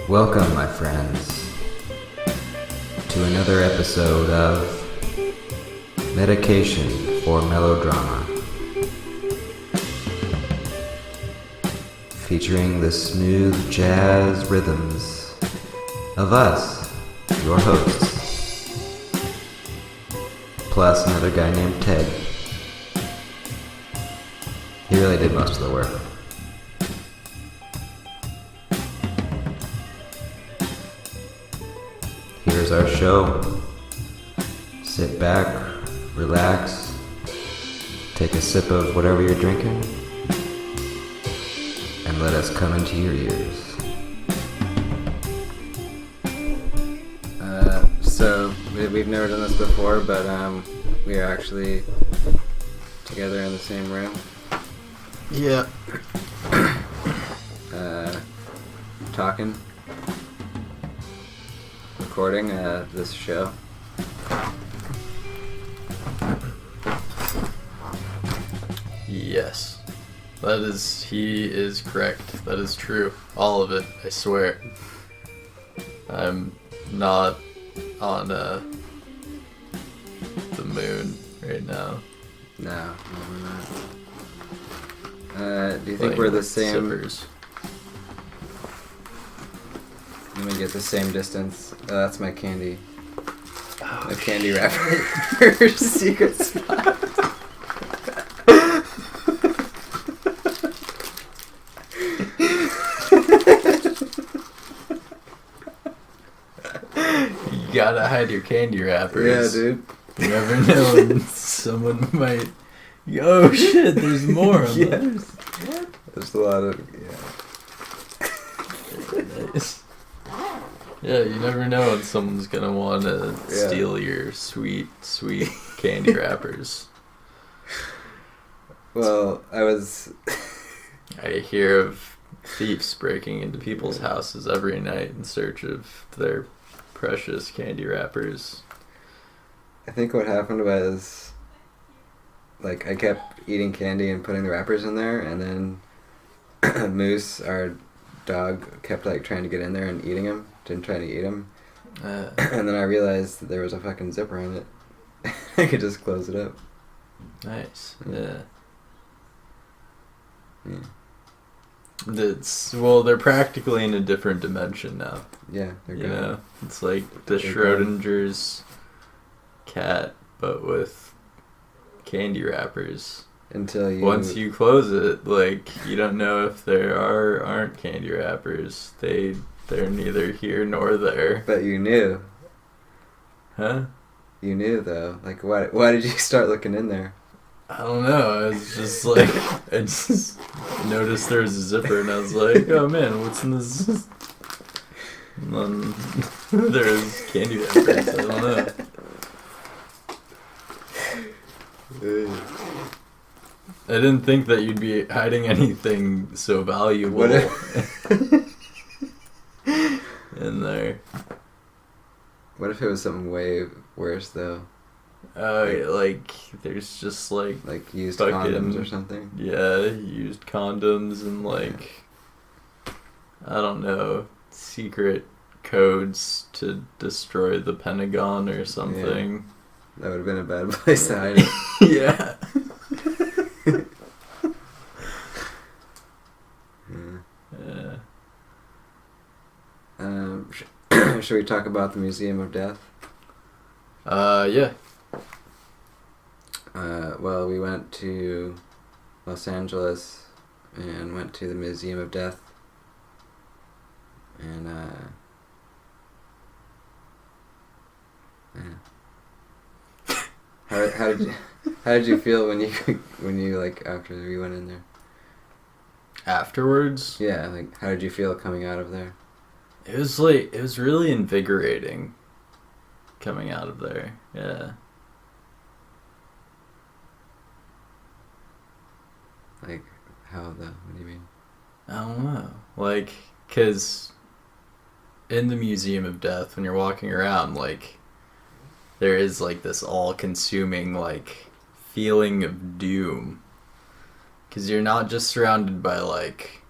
Welcome, my friends, to another episode of Medication for Melodrama, featuring the smooth jazz rhythms of us, your hosts, plus another guy named Ted. He really did most of the work. Here's our show. Sit back, relax, take a sip of whatever you're drinking, and let us come into your ears. So we've never done this before, but we are actually together in the same room. Yeah. Talking, recording this show. Yes. He is correct. That is true. All of it, I swear. I'm not on the moon right now. No, we're not. Do you think we're the same? Zippers. Let me get the same distance. Oh, that's my candy. My candy wrapper secret spot. You gotta hide your candy wrappers. Yeah, dude. You never know when someone might. Oh shit! There's more of those. What? There's a lot of Nice. Yeah, you never know when someone's gonna want to steal your sweet candy wrappers. Well, I hear of thieves breaking into people's houses every night in search of their precious candy wrappers. I think what happened was, like, I kept eating candy and putting the wrappers in there, and then Moose, our dog, kept, like, trying to get in there and eating them. Didn't try to eat them. And then I realized that there was a fucking zipper on it. I could just close it up. Nice. Yeah. They're practically in a different dimension now. Yeah, they're You good. know, it's like the They're Schrodinger's cat, but with candy wrappers. Once you close it, like, you don't know if there aren't candy wrappers. They're neither here nor there. But you knew. Huh? You knew, though. Like, why did you start looking in there? I don't know. I was just like, I just noticed there was a zipper, and I was like, oh man, what's in this? And then there's candy wrappers. I don't know. I didn't think that you'd be hiding anything so valuable in there. What if it was something way worse, though? Like there's just like used fucking, condoms or something? Yeah, used condoms and like, I don't know, secret codes to destroy the Pentagon or something. Yeah. That would have been a bad place to hide it. Yeah. Yeah. Should we talk about the Museum of Death? Yeah. Well, we went to Los Angeles and went to the Museum of Death. And, yeah. How did you feel when you like after we went in there? Afterwards? Yeah, like how did you feel coming out of there? It was really invigorating coming out of there. Yeah. Like how though? What do you mean? I don't know. Like, 'cause in the Museum of Death, when you're walking around, like, there is like this all-consuming like feeling of doom, because you're not just surrounded by like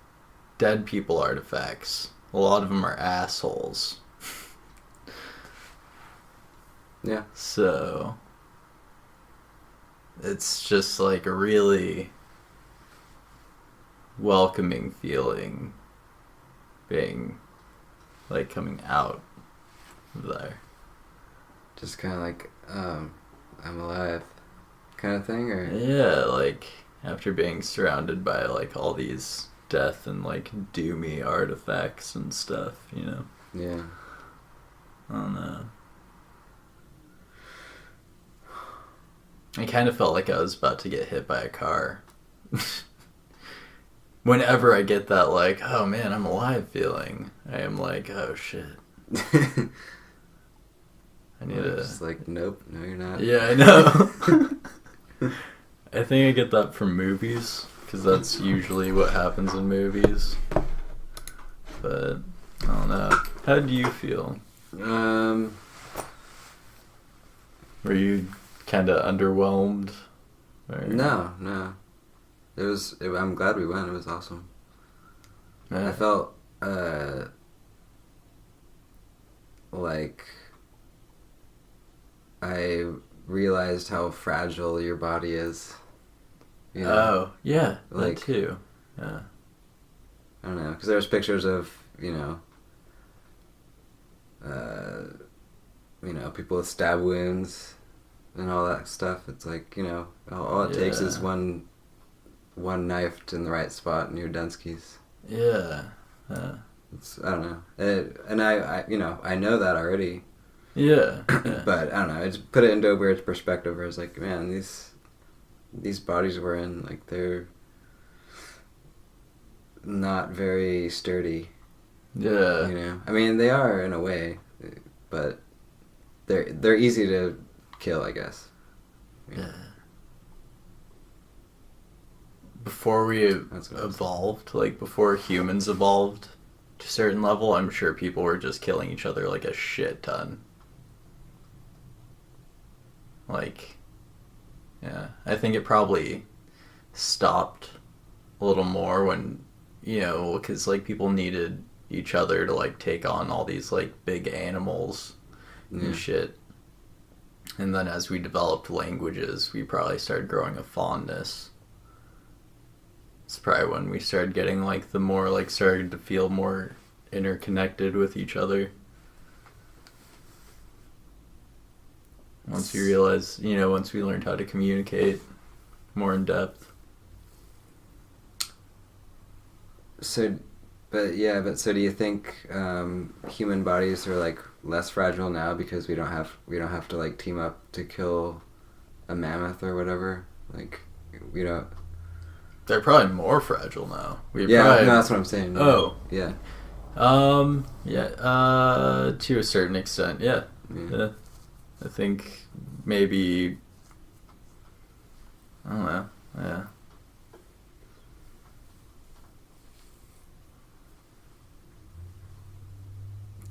dead people artifacts, a lot of them are assholes. Yeah. So it's just like a really welcoming feeling being like coming out of there. Just kind of like, I'm alive kind of thing, or? Yeah, like after being surrounded by like all these death and like doomy artifacts and stuff, you know? Yeah. I don't know. I kind of felt like I was about to get hit by a car. Whenever I get that, like, oh man, I'm alive feeling, I am like, oh shit. I need to. Just like, nope, no, you're not. Yeah, I know. I think I get that from movies, because that's usually what happens in movies. But, I don't know. How do you feel? Were you kind of underwhelmed? Or? No. I'm glad we went. It was awesome. Yeah. I felt like I realized how fragile your body is. You know? Oh, yeah, like, that too. Yeah. I don't know, because there was pictures of, people with stab wounds and all that stuff. It's like, all it takes is one knife in the right spot and you're Dunskies. Yeah. I don't know. And I know that already. Yeah. But I don't know. I just put it into a weird perspective where it's like, man, these bodies we're in, like, they're not very sturdy. Yeah. I mean, they are in a way, but they're easy to kill, I guess. Yeah. Before we evolved, like before humans evolved to a certain level, I'm sure people were just killing each other like a shit ton. Like, yeah, I think it probably stopped a little more when, because like people needed each other to like take on all these like big animals and shit. And then as we developed languages, we probably started growing a fondness. It's probably when we started getting like the more like started to feel more interconnected with each other. Once we realized, once we learned how to communicate more in depth. So do you think human bodies are like less fragile now because we don't have to like team up to kill a mammoth or whatever? Like, we don't. They're probably more fragile now. No, that's what I'm saying. Oh. Yeah. To a certain extent, yeah. I think maybe, I don't know, yeah.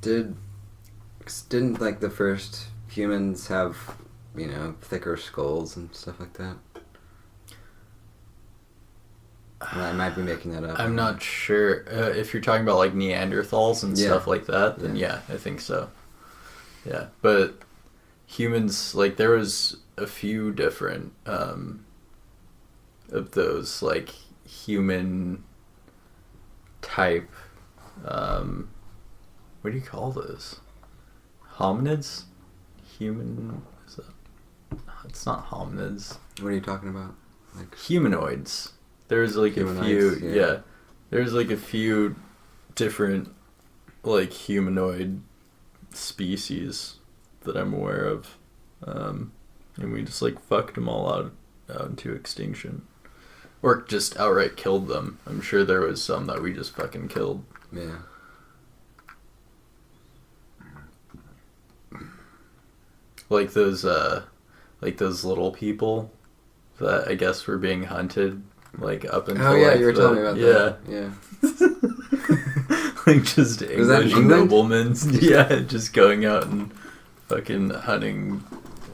Didn't like the first humans have, thicker skulls and stuff like that? I might be making that up. I'm not sure. If you're talking about like Neanderthals and stuff like that, then yeah, I think so. Yeah, but humans, like there was a few different of those like human type. What do you call those? Hominids? Human? Is that? It's not hominids. What are you talking about? Like humanoids. There's like a few, there's like a few different like humanoid species that I'm aware of, and we just like fucked them all out into extinction, or just outright killed them. I'm sure there was some that we just fucking killed. Yeah. Like those little people that I guess were being hunted. Like up until you were telling me about that. Yeah. Like just English noblemen, just going out and fucking hunting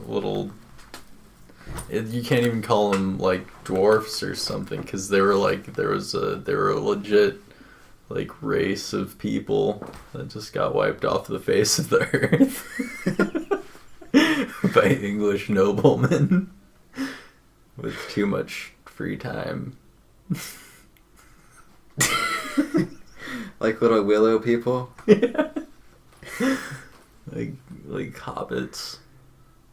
little. You can't even call them like dwarfs or something because they were like they were legit like race of people that just got wiped off the face of the earth by English noblemen with too much free time. Like little willow people? Yeah. Like hobbits.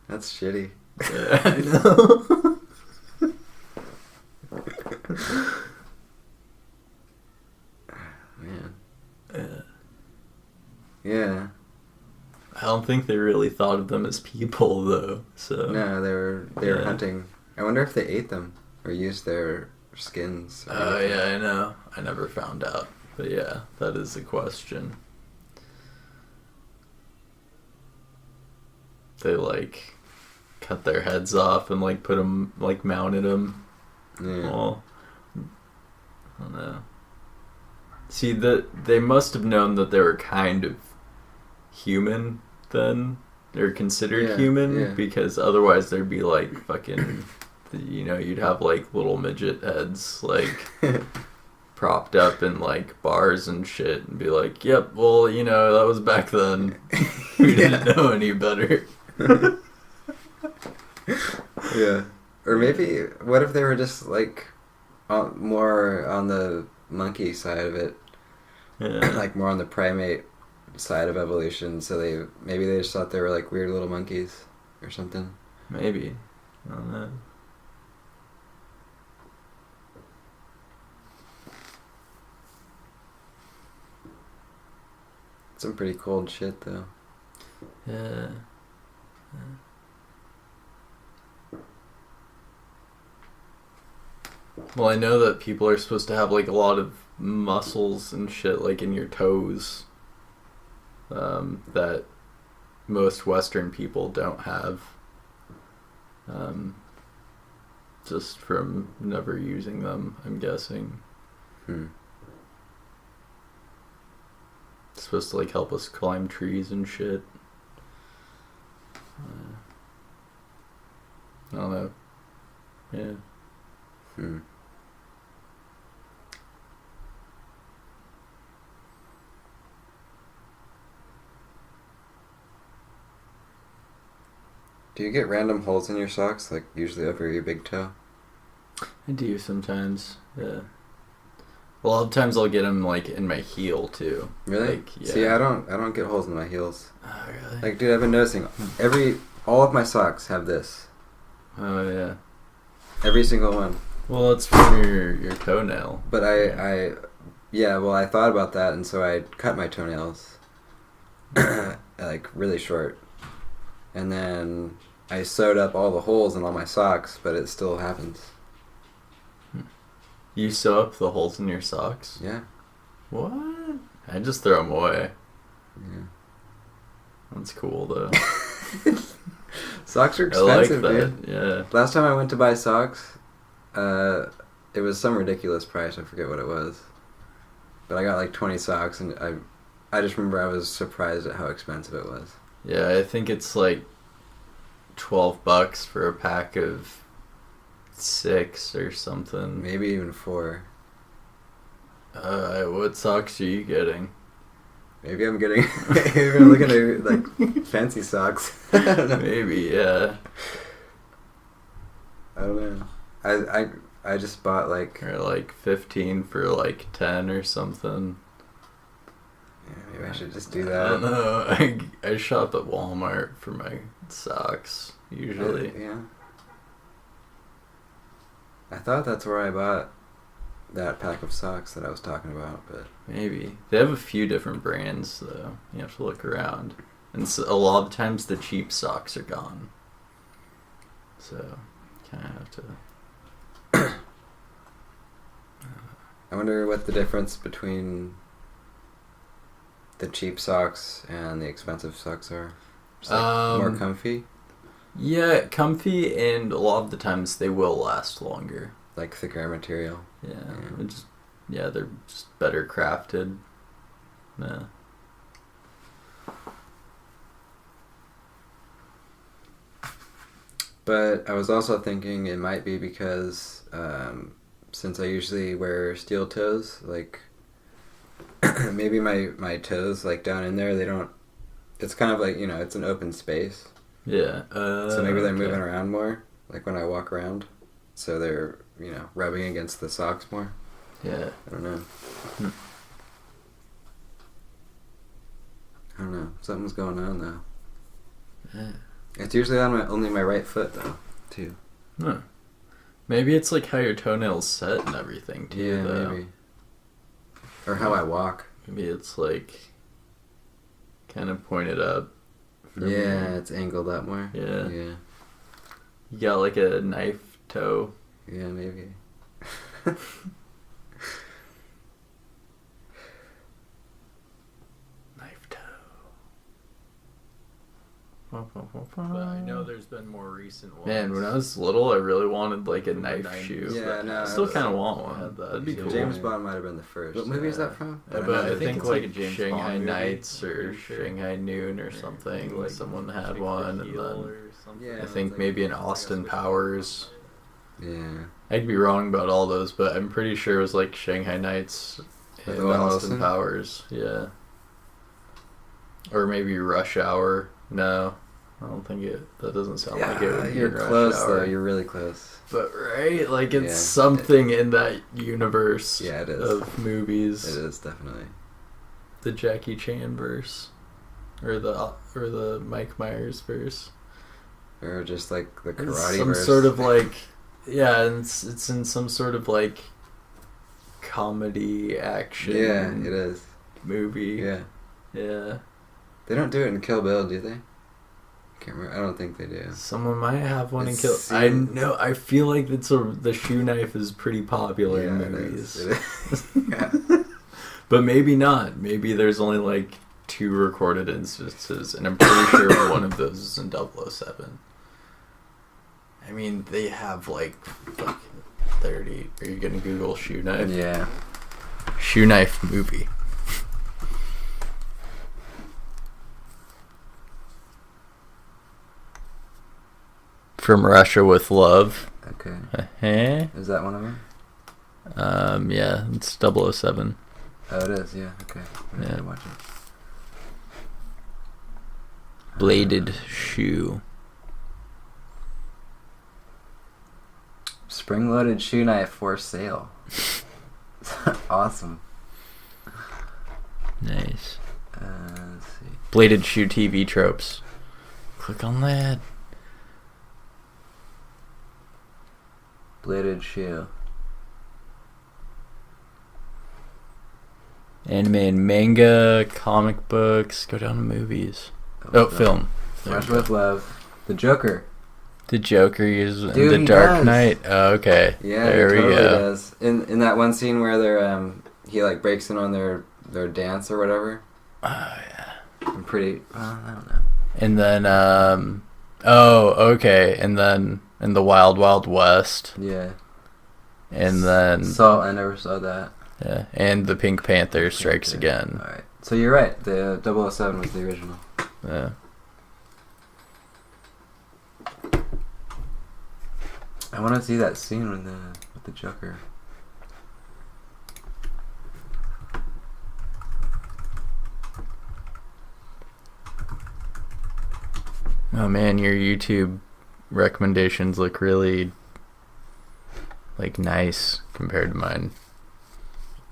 That's shitty. Yeah, I know. Man. Yeah. Yeah. I don't think they really thought of them as people, though. So no, they were hunting. I wonder if they ate them or used their skins. Oh yeah, I know. I never found out, but yeah, that is a question. They like cut their heads off and like put them, like mounted them. Yeah. Well, I don't know. See, they must have known that they were kind of human then. They're considered human because otherwise there'd be like fucking, you'd have like little midget heads like propped up in like bars and shit and be like, yep, well, that was back then. We didn't know any better. Yeah. Or maybe, what if they were just like more on the monkey side of it? Yeah. Like more on the primate side of evolution, so maybe they just thought they were like weird little monkeys or something. Maybe. I don't know. Some pretty cold shit though. Yeah. Well, I know that people are supposed to have like a lot of muscles and shit like in your toes that most Western people don't have, just from never using them, I'm guessing. It's supposed to like help us climb trees and shit. I don't know. Yeah. Do you get random holes in your socks, like usually over your big toe? I do sometimes, yeah. A lot of times I'll get them like in my heel too. Really? Like, yeah. See, I don't get holes in my heels. Oh, really? Like, dude, I've been noticing all of my socks have this. Oh yeah. Every single one. Well, it's from your toenail. But I thought about that, and so I cut my toenails, like really short, and then I sewed up all the holes in all my socks, but it still happens. You sew up the holes in your socks? Yeah. What? I just throw them away. Yeah. That's cool though. Socks are expensive, I like that. Dude. Yeah. Last time I went to buy socks, it was some ridiculous price. I forget what it was, but I got like 20 socks, and I just remember I was surprised at how expensive it was. Yeah, I think it's like $12 for a pack of 6 or something. Maybe even 4. What socks are you getting? Maybe I'm getting. Maybe I'm looking at like fancy socks. I don't know. Maybe, yeah. I don't know. I just bought like. Or like 15 for like 10 or something. Yeah, maybe I should just do that. I don't know. I shop at Walmart for my socks usually. Yeah. I thought that's where I bought that pack of socks that I was talking about, but maybe they have a few different brands though. You have to look around, and so a lot of times the cheap socks are gone. So, kind of have to. I wonder what the difference between the cheap socks and the expensive socks are. Just like more comfy? Yeah, comfy, and a lot of the times they will last longer. Like thicker material. Yeah, they're just better crafted. Yeah. But I was also thinking it might be because since I usually wear steel toes, like maybe my toes like down in there. They don't. It's kind of like it's an open space. Yeah. So maybe they're moving around more, like when I walk around. So they're rubbing against the socks more. Yeah. I don't know. I don't know. Something's going on though. Yeah. It's usually on only my right foot though, too. Huh. Maybe it's like how your toenails set and everything too. Yeah, though. maybe. Or how I walk. Maybe it's like kind of pointed up. Yeah, it's angled up more. Yeah. Yeah. You got like a knife toe. Yeah, maybe. Knife toe. I know there's been more recent ones. Man, when I was little, I really wanted like a knife shoe. Yeah, no. I still kind of want one. That'd be cool. James Bond might have been the first. What movie is that from? But I think it's like a Shanghai Nights or Shanghai Noon or something. Like someone had one, and then I think maybe an Austin Powers. Yeah. I'd be wrong about all those, but I'm pretty sure it was like Shanghai Nights and Austin Powers. Yeah. Or maybe Rush Hour. No. I don't think that doesn't sound like it would be You're close, Rush Hour. though. You're really close. But, right? Like, it's something in that universe it is. of movies. It is, definitely. The Jackie Chan verse. Or the Mike Myers verse. Or just, like, the karate verse. Some sort of, like... Yeah, and it's in some sort of, like, comedy action... Yeah, it is. Movie. Yeah. Yeah. They don't do it in Kill Bill, do they? Can't remember. I don't think they do. Someone might have one in Kill. I know. I feel like the shoe knife is pretty popular in movies. It is. Yeah. But maybe not. Maybe there's only like 2 recorded instances, and I'm pretty sure one of those is in 007. I mean, they have like fucking 30. Are you gonna Google shoe knife? Yeah. Shoe knife movie. From Russia with Love. Okay. Uh-huh. Is that one of them? Yeah, it's 007. Oh, it is, yeah, okay. I'm gonna watch it. Bladed shoe. Spring-loaded shoe knife for sale. Awesome. Nice. Let's see. Bladed shoe TV tropes. Click on that. Bladed shoe. Anime and manga, comic books, go down to movies. Film. Rush with Love. The Joker. The Joker is in The Dark Knight. Oh, okay. Yeah, there he totally we go. Does. In that one scene where they're he like breaks in on their dance or whatever. Oh yeah. I'm pretty. I don't know. And then okay. And then in the Wild Wild West. Yeah. And then I never saw that. Yeah, and the Pink Panther Strikes Again. All right. So you're right. The 007 was the original. Yeah. I want to see that scene with the Joker. Oh man, your YouTube recommendations look really like nice compared to mine.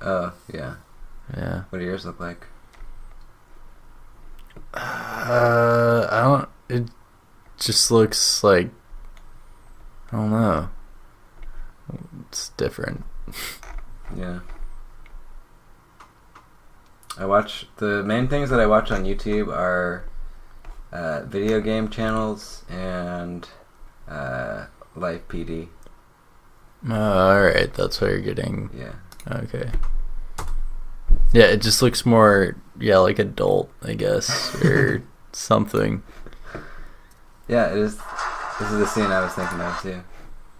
Oh, yeah. Yeah. What do yours look like? I don't. It just looks like. I don't know. It's different. Yeah. The main things that I watch on YouTube are video game channels and Live PD. Alright, that's what you're getting. Yeah. Okay. Yeah, it just looks more, like adult, I guess, or something. Yeah, it is. This is the scene I was thinking of, too.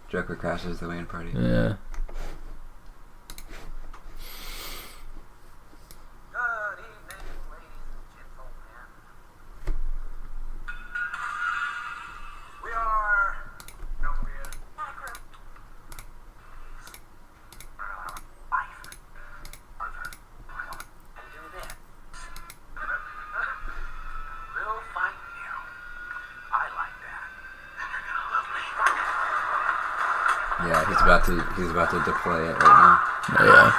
Joker crashes the Wayne party. Yeah. Yeah, he's about to deploy it right now. Yeah.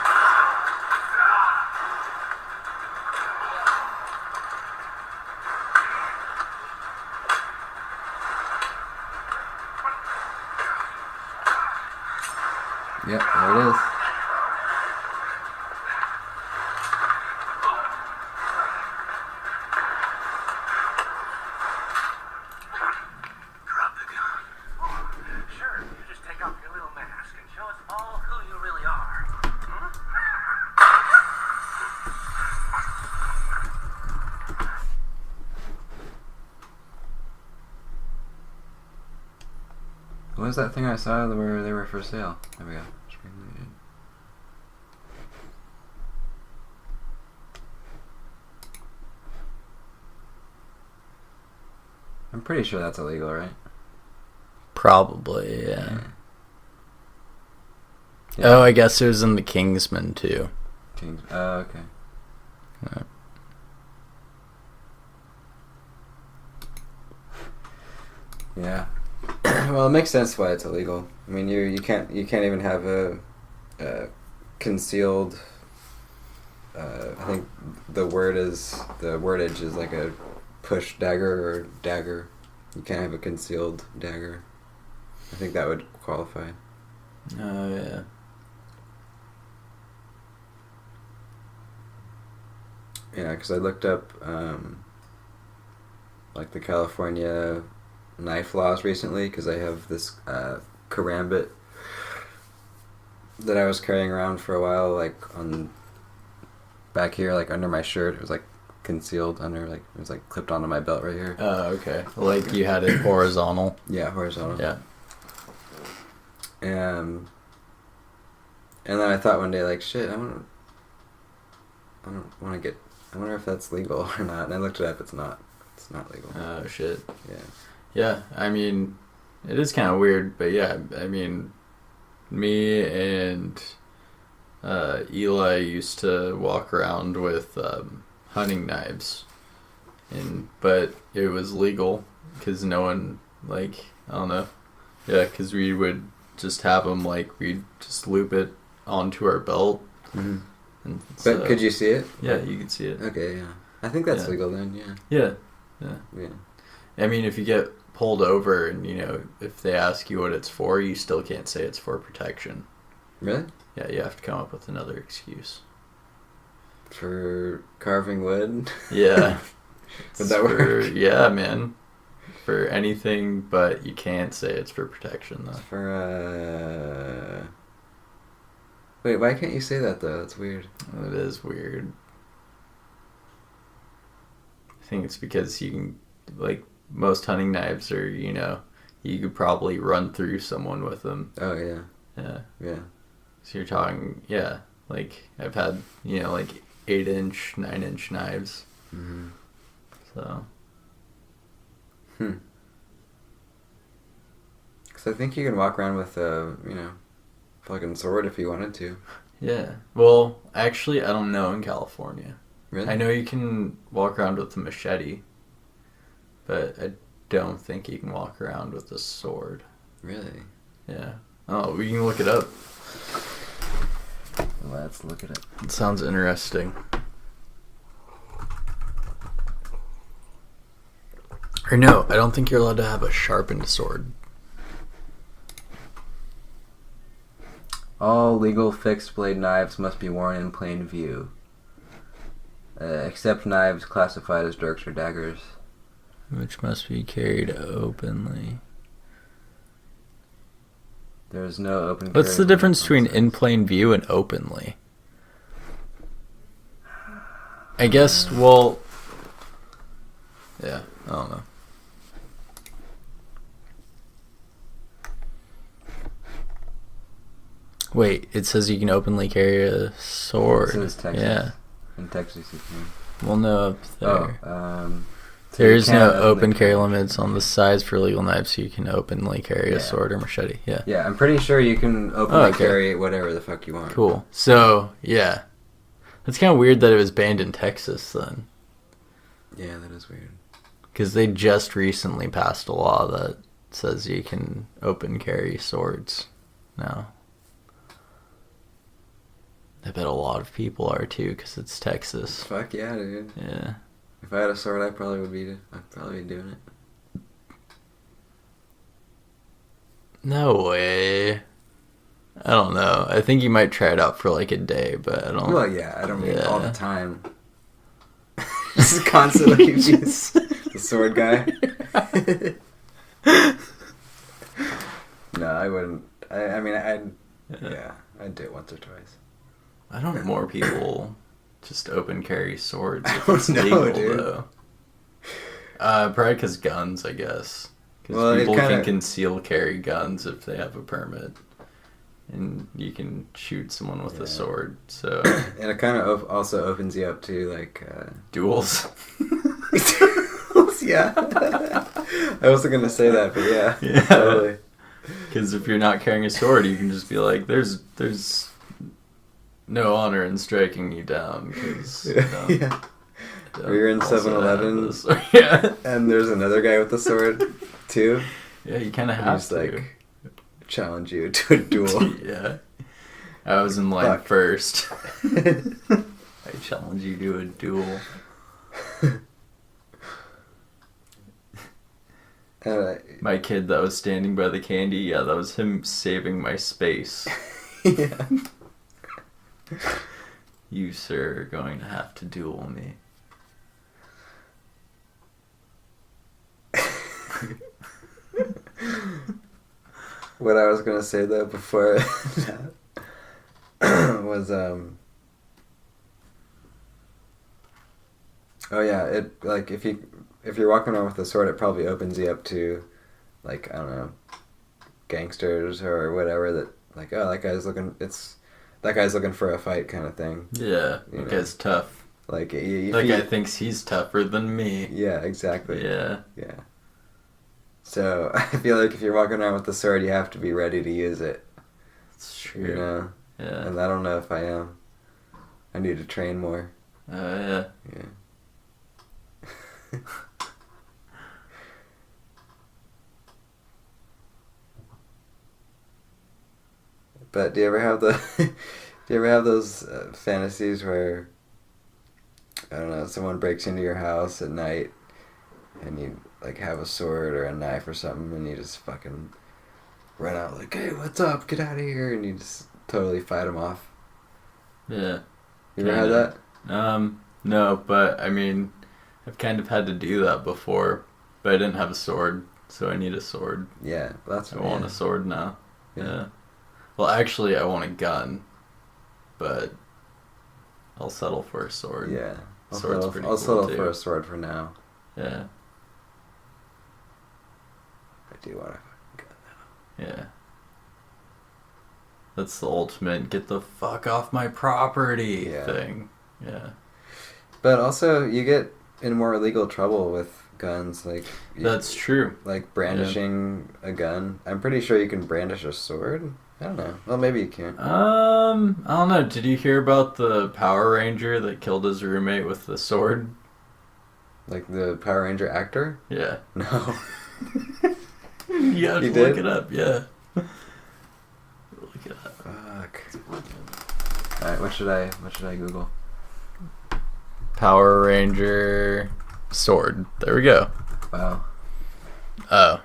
Yep, there it is. Drop the gun. Sure, you just take off your little mask and show us all who you really are. What was that thing I saw where they were for sale? There we go. I'm pretty sure that's illegal, right? Probably, yeah. Oh, I guess it was in the Kingsman, too. Oh, okay. Yeah. Well, it makes sense why it's illegal. I mean, you can't even have a concealed. I think the wordage is like a push dagger or dagger. You can't have a concealed dagger. I think that would qualify. Oh, yeah. Yeah, because I looked up like the California knife laws recently, because I have this karambit that I was carrying around for a while, like on back here, like under my shirt. It was like concealed under, like it was like clipped onto my belt right here. Oh, okay. Like you had it horizontal. Yeah, horizontal. Yeah. And then I thought one day, like, shit, I wonder if that's legal or not. And I looked it up. It's not legal. Oh, shit. Yeah. Yeah, I mean, it is kind of weird, but yeah, I mean, me and Eli used to walk around with hunting knives, but it was legal because no one, like, I don't know, yeah, because we would just have them, like, we'd just loop it onto our belt. Mm-hmm. And so, but could you see it? Yeah, you could see it. Okay, yeah. I think that's legal then, yeah. Yeah, yeah. Yeah. I mean, if you get pulled over and, you know, if they ask you what it's for, you still can't say it's for protection. Really? Yeah, you have to come up with another excuse. For carving wood? Yeah. Would that work? Yeah, man. For anything, but you can't say it's for protection, though. For, Wait, why can't you say that, though? That's weird. It is weird. I think it's because you can, like, most hunting knives are, you know, you could probably run through someone with them. Oh, yeah. Yeah. Yeah. So you're talking, yeah, like, I've had, you know, like, 8-inch, 9-inch knives. Mm-hmm. So. Because I think you can walk around with a, you know, fucking sword if you wanted to. Yeah. Well, actually, I don't know in California. Really? I know you can walk around with a machete, but I don't think you can walk around with a sword. Really? Yeah. Oh, we can look it up. Let's look at it. It sounds interesting. Or no, I don't think you're allowed to have a sharpened sword. All legal fixed blade knives must be worn in plain view. Except knives classified as dirks or daggers. Which must be carried openly. There is no open carry. What's the difference between in plain view and openly? I guess, well... Yeah, I don't know. Wait, it says you can openly carry a sword. It says Texas. Yeah. In Texas you can. Well, no, up there. So there is no open open carry limits on the size for legal knives, so you can openly carry a sword or machete. Yeah. Yeah, I'm pretty sure you can openly carry whatever the fuck you want. Cool. So, yeah. It's kind of weird that it was banned in Texas then. Yeah, that is weird. Because they just recently passed a law that says you can open carry swords. No. I bet a lot of people are too, because it's Texas. Fuck yeah, dude. Yeah. If I had a sword, I'd probably be doing it. No way. I don't know. I think you might try it out for like a day, but I don't. Well, yeah, I don't mean all the time. Just constantly be the sword guy. No, I wouldn't. I mean, I'd do it once or twice. I don't know more people just open carry swords. I don't know, dude. Though. Probably because guns, I guess. Because people can conceal carry guns if they have a permit. And you can shoot someone with a sword, so... And it kind of also opens you up to, like... duels? Yeah. I wasn't going to say that, but yeah. Totally. Because if you're not carrying a sword, you can just be like, there's no honor in striking you down. Cause, Or you're in 7-Eleven, and there's another guy with a sword, too. Yeah, you kind of have to. Like, challenge you to a duel. Yeah. I was in line first. I challenge you to a duel. My kid that was standing by the candy, that was him saving my space. Yeah. You, sir, are going to have to duel me. What I was gonna say though before was oh yeah, it like if you're walking around with a sword, it probably opens you up to, like, I don't know, gangsters or whatever that, like, oh, that guy's looking for a fight kind of thing. Yeah, that guy's tough. Like that guy thinks he's tougher than me. Yeah, exactly. Yeah. Yeah. So I feel like if you're walking around with the sword, you have to be ready to use it. It's true. You know? Yeah. And I don't know if I am. I need to train more. Yeah. Yeah. But do you ever have those fantasies where, I don't know, someone breaks into your house at night and you, like, have a sword or a knife or something and you just fucking run out like, hey, what's up? Get out of here. And you just totally fight them off. Yeah. You ever had that? No, but I mean, I've kind of had to do that before, but I didn't have a sword, so I need a sword. Yeah, that's what I want a sword now. Yeah. Well, actually, I want a gun, but I'll settle for a sword. Yeah. I'll settle for a sword for now. Yeah. I do want a fucking gun now. Yeah. That's the ultimate get the fuck off my property thing. Yeah. But also, you get in more legal trouble with guns. Like, that's true. Like brandishing a gun. I'm pretty sure you can brandish a sword. I don't know. Well, maybe you can't. I don't know. Did you hear about the Power Ranger that killed his roommate with the sword? Like the Power Ranger actor? Yeah. No. You have to look it up. Yeah. Look it up. Fuck. All right. What should I Google? Power Ranger sword. There we go. Wow. Oh.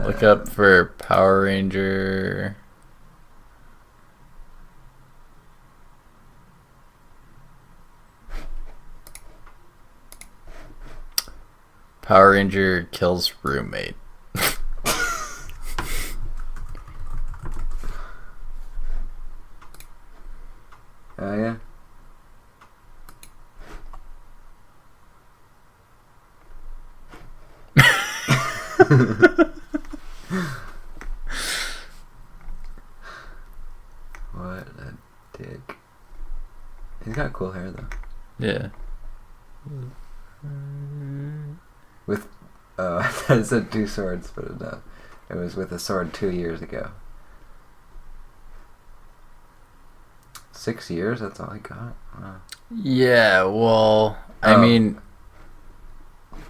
Look up for Power Ranger. Power Ranger kills roommate. Oh, yeah. What a dick. He's got cool hair, though. Yeah. With, I thought it said 2 swords, but it was with a sword 2 years ago. 6 years? That's all he got? Wow. Yeah, well, I mean...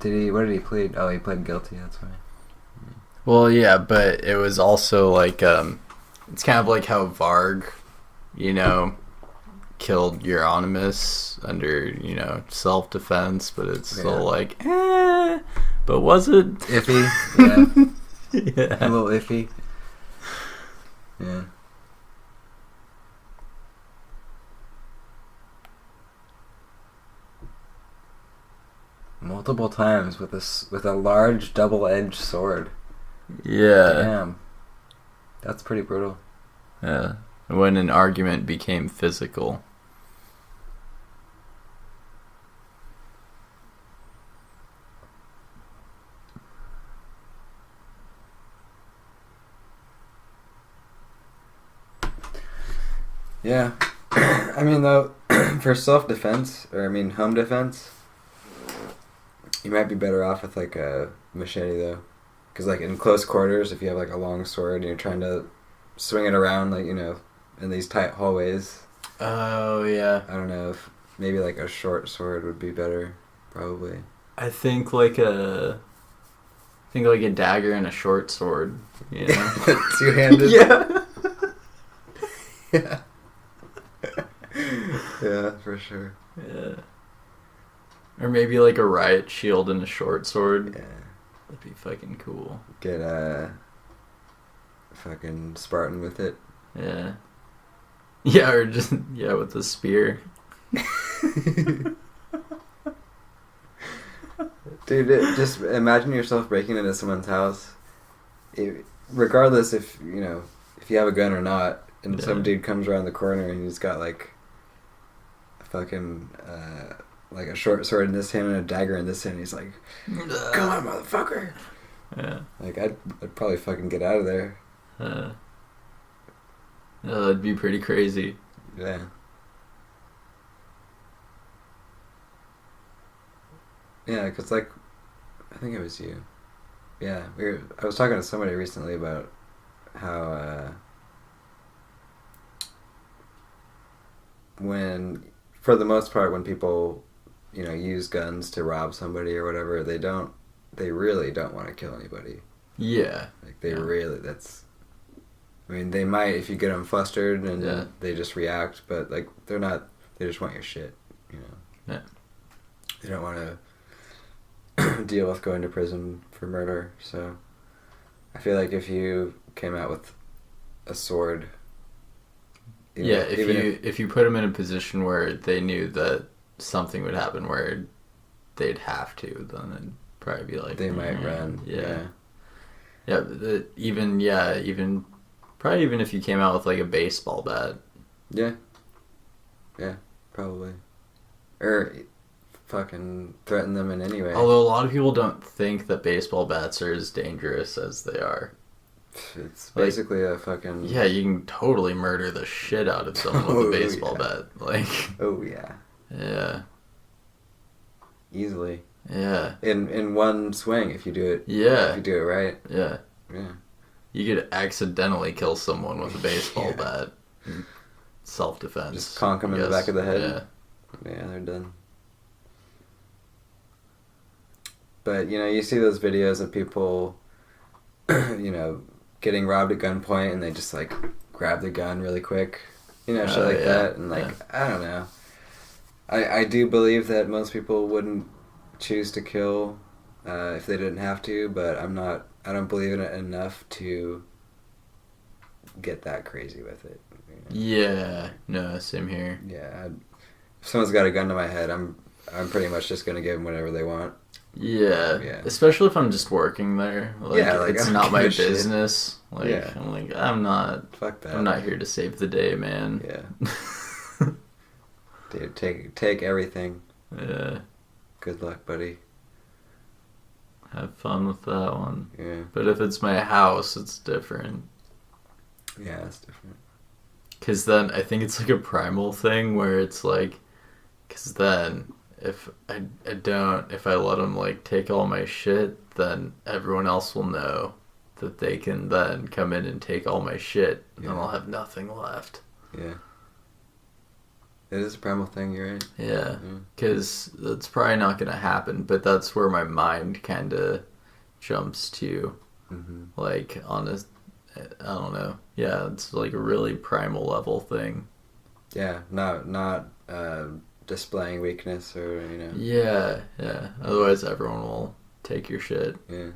What did he plead? Oh, he pled guilty. That's why. Well, yeah, but it was also like it's kind of like how Varg, killed Euronymous under self-defense, but it's still like but was it iffy? Yeah. Yeah, a little iffy. Yeah. Multiple times with a large double-edged sword. Yeah. Damn. That's pretty brutal. Yeah. When an argument became physical. Yeah. I mean, though, for self-defense, or home defense, you might be better off with, like, a machete, though. Because, like, in close quarters, if you have, like, a long sword and you're trying to swing it around, like, in these tight hallways. Oh, yeah. I don't know if maybe, like, a short sword would be better, probably. I think like a dagger and a short sword, Two-handed? Yeah. Yeah. Yeah, for sure. Yeah. Or maybe like a riot shield and a short sword. Yeah. That'd be fucking cool. Get a fucking Spartan with it. Yeah. Yeah, or just with a spear. Dude, just imagine yourself breaking into someone's house. Regardless if you have a gun or not, and some dude comes around the corner and he's got like a fucking like a short sword in this hand and a dagger in this hand. He's like, "Come on, motherfucker!" Yeah. Like I'd probably fucking get out of there. That'd be pretty crazy. Yeah. Yeah, because, like, I think it was you. Yeah, I was talking to somebody recently about how, for the most part, when people, use guns to rob somebody or whatever, they really don't want to kill anybody. Yeah. Like, they might if you get them flustered and they just react, but, like, they just want your shit, Yeah. They don't want to deal with going to prison for murder, so I feel like if you came out with a sword, if you put them in a position where they knew that something would happen where they'd have to, then it'd probably be like they might run. Even if you came out with like a baseball bat. Yeah, probably, or fucking threaten them in any way. Although a lot of people don't think that baseball bats are as dangerous as they are. It's basically a fucking... Yeah, you can totally murder the shit out of someone with a baseball bat. Like... Oh, yeah. Yeah. Easily. Yeah. In one swing, if you do it... Yeah. If you do it right. Yeah. Yeah. You could accidentally kill someone with a baseball bat. Self-defense. Just conk them in the back of the head. Yeah. Yeah, they're done. But, you see those videos of people, getting robbed at gunpoint and they just, like, grab the gun really quick. Shit like that. And, like, I don't know. I do believe that most people wouldn't choose to kill if they didn't have to, but I don't believe in it enough to get that crazy with it. Yeah. No, same here. Yeah. If someone's got a gun to my head, I'm pretty much just going to give them whatever they want. Yeah. Especially if I'm just working there. Like, it's not my business. Like, I'm like, Fuck that. I'm not here to save the day, man. Yeah. Dude, take everything. Yeah. Good luck, buddy. Have fun with that one. Yeah. But if it's my house, it's different. Yeah, it's different. Because then I think it's like a primal thing where it's like, because then if I let them like take all my shit, then everyone else will know that they can then come in and take all my shit, and then I'll have nothing left. Yeah. It is a primal thing, you're right. Yeah, because that's probably not going to happen, but that's where my mind kind of jumps to. Mm-hmm. Like, on a, I don't know. Yeah, it's like a really primal level thing. Yeah, not displaying weakness or, you know. Yeah. Otherwise, everyone will take your shit. Yeah.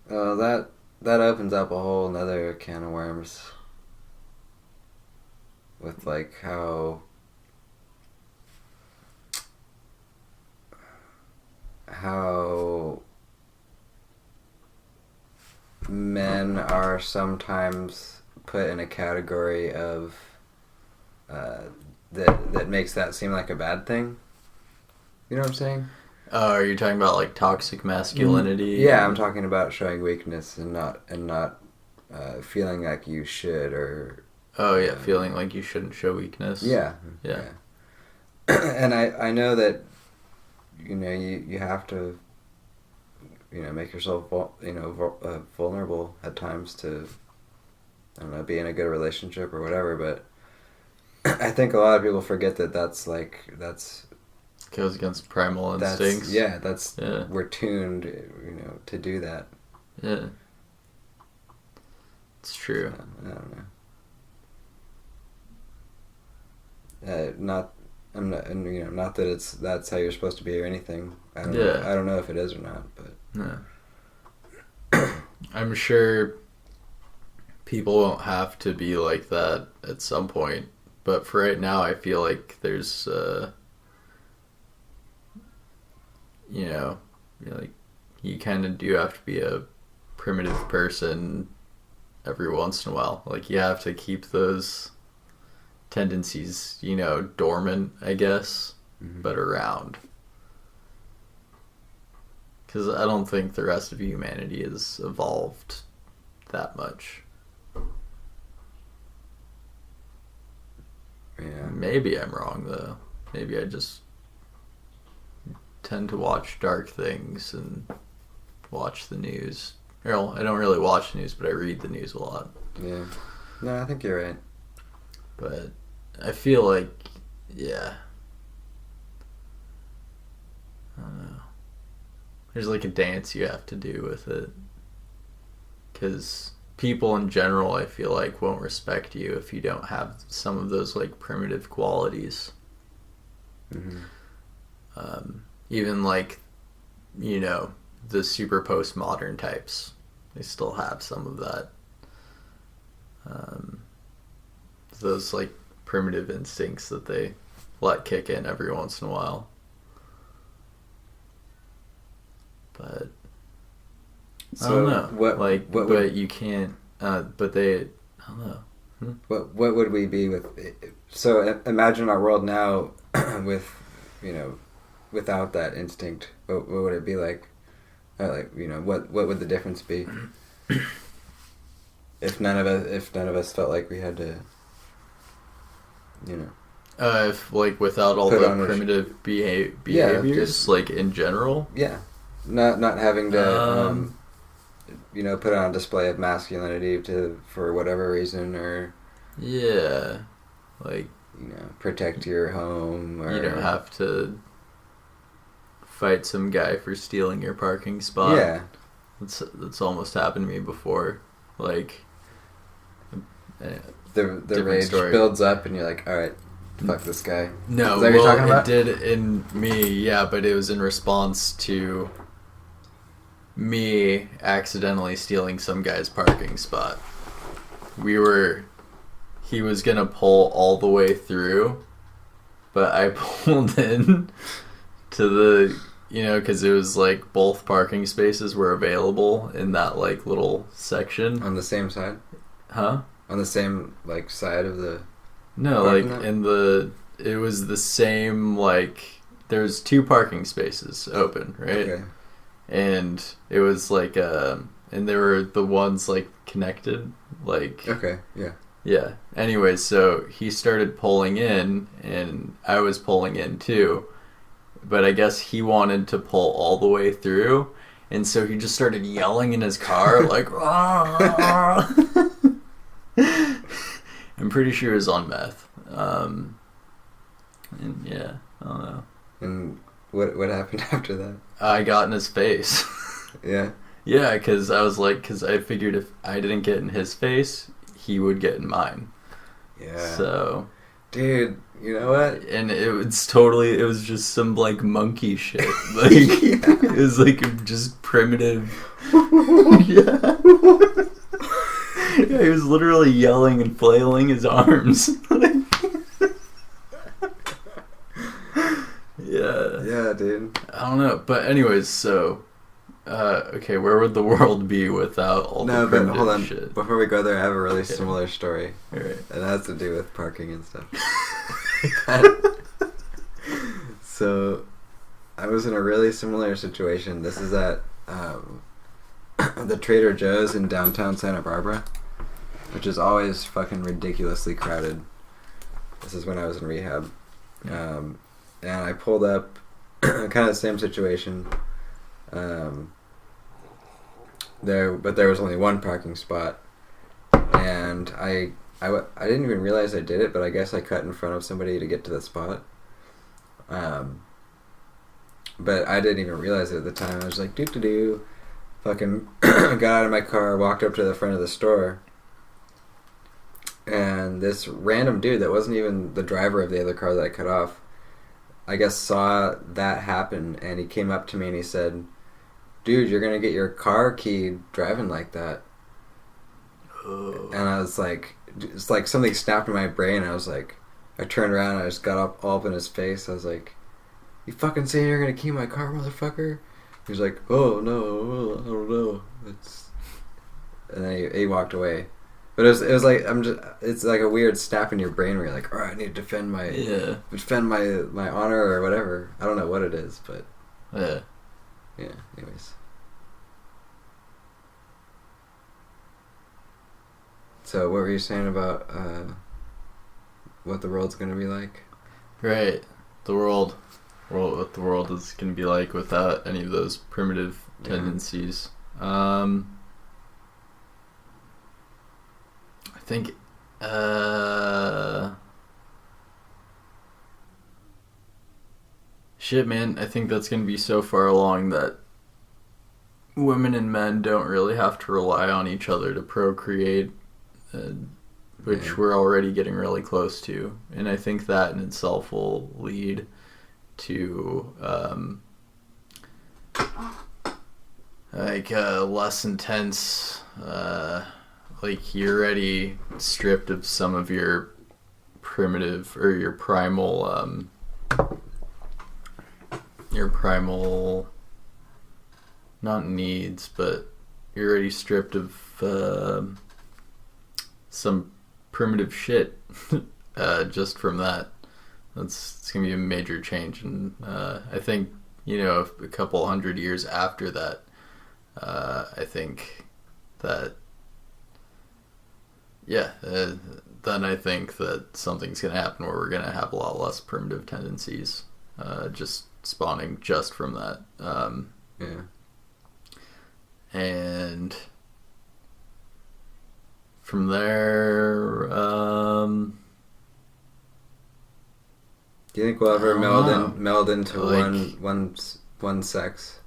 That opens up a whole another can of worms. With like how men are sometimes put in a category of that makes that seem like a bad thing. You know what I'm saying? Oh, are you talking about like toxic masculinity? Yeah, I'm talking about showing weakness and not feeling like you should or. Oh yeah, feeling like you shouldn't show weakness. Yeah. And I know that, you know, you have to, you know, make yourself vulnerable at times to, I don't know, be in a good relationship or whatever. But I think a lot of people forget that that's goes against primal instincts. We're tuned, you know, to do that. Yeah, it's true. So, I don't know. Not that that's how you're supposed to be or anything. I don't know if it is or not, but no. I'm sure people won't have to be like that at some point, but for right now, I feel like there's, you know, like you kind of do have to be a primitive person every once in a while. Like you have to keep those tendencies, you know, dormant, I guess, but around. Because I don't think the rest of humanity has evolved that much. Yeah. Maybe I'm wrong, though. Maybe I just tend to watch dark things and watch the news. Well, I don't really watch the news, but I read the news a lot. Yeah. No, I think you're right. But I feel like, yeah. I don't know. There's like a dance you have to do with it. Because people in general, I feel like, won't respect you if you don't have some of those like primitive qualities. Even like, you know, the super postmodern types, they still have some of that. Those like primitive instincts that they let kick in every once in a while. But so I don't know. But you can't. But they, I don't know. What would we be with? So imagine our world now with, you know, without that instinct. What would it be like? Like, you know, what would the difference be? If none of us felt like we had to, you know. If like without all the primitive behaviors, like in general. Yeah, not having to, you know, put on a display of masculinity for whatever reason, or. Yeah, like. You know, protect your home, or. You don't have to fight some guy for stealing your parking spot. Yeah. That's almost happened to me before. Like. The rage builds up, and you're like, all right, fuck this guy. No, is that what you're talking about? It did in me, yeah, but it was in response to me accidentally stealing some guy's parking spot. He was gonna pull all the way through, but I pulled in to the, you know, because it was like both parking spaces were available in that like little section. On the same side? Huh? On the same, like, side of the... No, like, it was the same, like, there's 2 parking spaces open, right? Okay. And it was, like, and there were the ones, like, connected, like... Okay, yeah. Yeah. Anyway, so he started pulling in, and I was pulling in, too. But I guess he wanted to pull all the way through, and so he just started yelling in his car, like, I'm pretty sure it was on meth. And yeah, I don't know. And what happened after that? I got in his face. Yeah? Yeah, because I figured if I didn't get in his face, he would get in mine. Yeah. So... Dude, you know what? And it was just some, like, monkey shit. Like, It was, like, just primitive. Yeah. Yeah, he was literally yelling and flailing his arms. Yeah. Yeah, dude. I don't know. But anyways, so... okay, where would the world be without all the primitive shit? No, but hold on. Before we go there, I have a really similar story. All right. And it has to do with parking and stuff. So, I was in a really similar situation. This is at the Trader Joe's in downtown Santa Barbara, which is always fucking ridiculously crowded. This is when I was in rehab. And I pulled up, kind of the same situation. But there was only one parking spot, and I didn't even realize I did it, but I guess I cut in front of somebody to get to the spot. But I didn't even realize it at the time. I was like, doo-doo-doo. Fucking got out of my car, walked up to the front of the store, and this random dude that wasn't even the driver of the other car that I cut off, I guess saw that happen, and he came up to me and he said, dude, you're gonna get your car keyed driving like that. Oh. And I was like, it's like something snapped in my brain. I was like, I turned around and I just got all up in his face. I was like, you fucking saying you're gonna key my car, motherfucker? He was like, oh no, I don't know. And then he walked away. But it was like, it's like a weird snap in your brain where you're like, all right, I need to defend my honor or whatever. I don't know what it is, but yeah. Yeah, anyways. So what were you saying about what the world's going to be like? Right. What the world is going to be like without any of those primitive tendencies. I think shit, man, I think that's going to be so far along that women and men don't really have to rely on each other to procreate, which we're already getting really close to. And I think that in itself will lead to less intense, like you're already stripped of some of your primitive or your primal not needs, but you're already stripped of some primitive shit just from that. It's gonna be a major change, and I think a couple 100 years after that, I think that then I think that something's gonna happen where we're gonna have a lot less primitive tendencies, just spawning just from that. And from there, do you think we'll ever meld into one sex?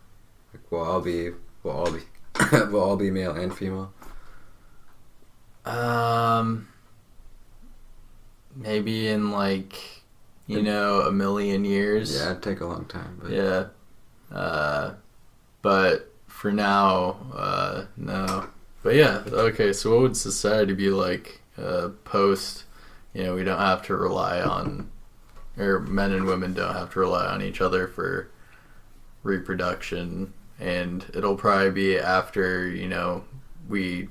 Like we'll all be we'll all be male and female. Maybe in a million years. Yeah, it'd take a long time. But. Yeah. But for now, no. But yeah, okay, so what would society be like post, we don't have to rely on, or men and women don't have to rely on each other for reproduction, and it'll probably be after, we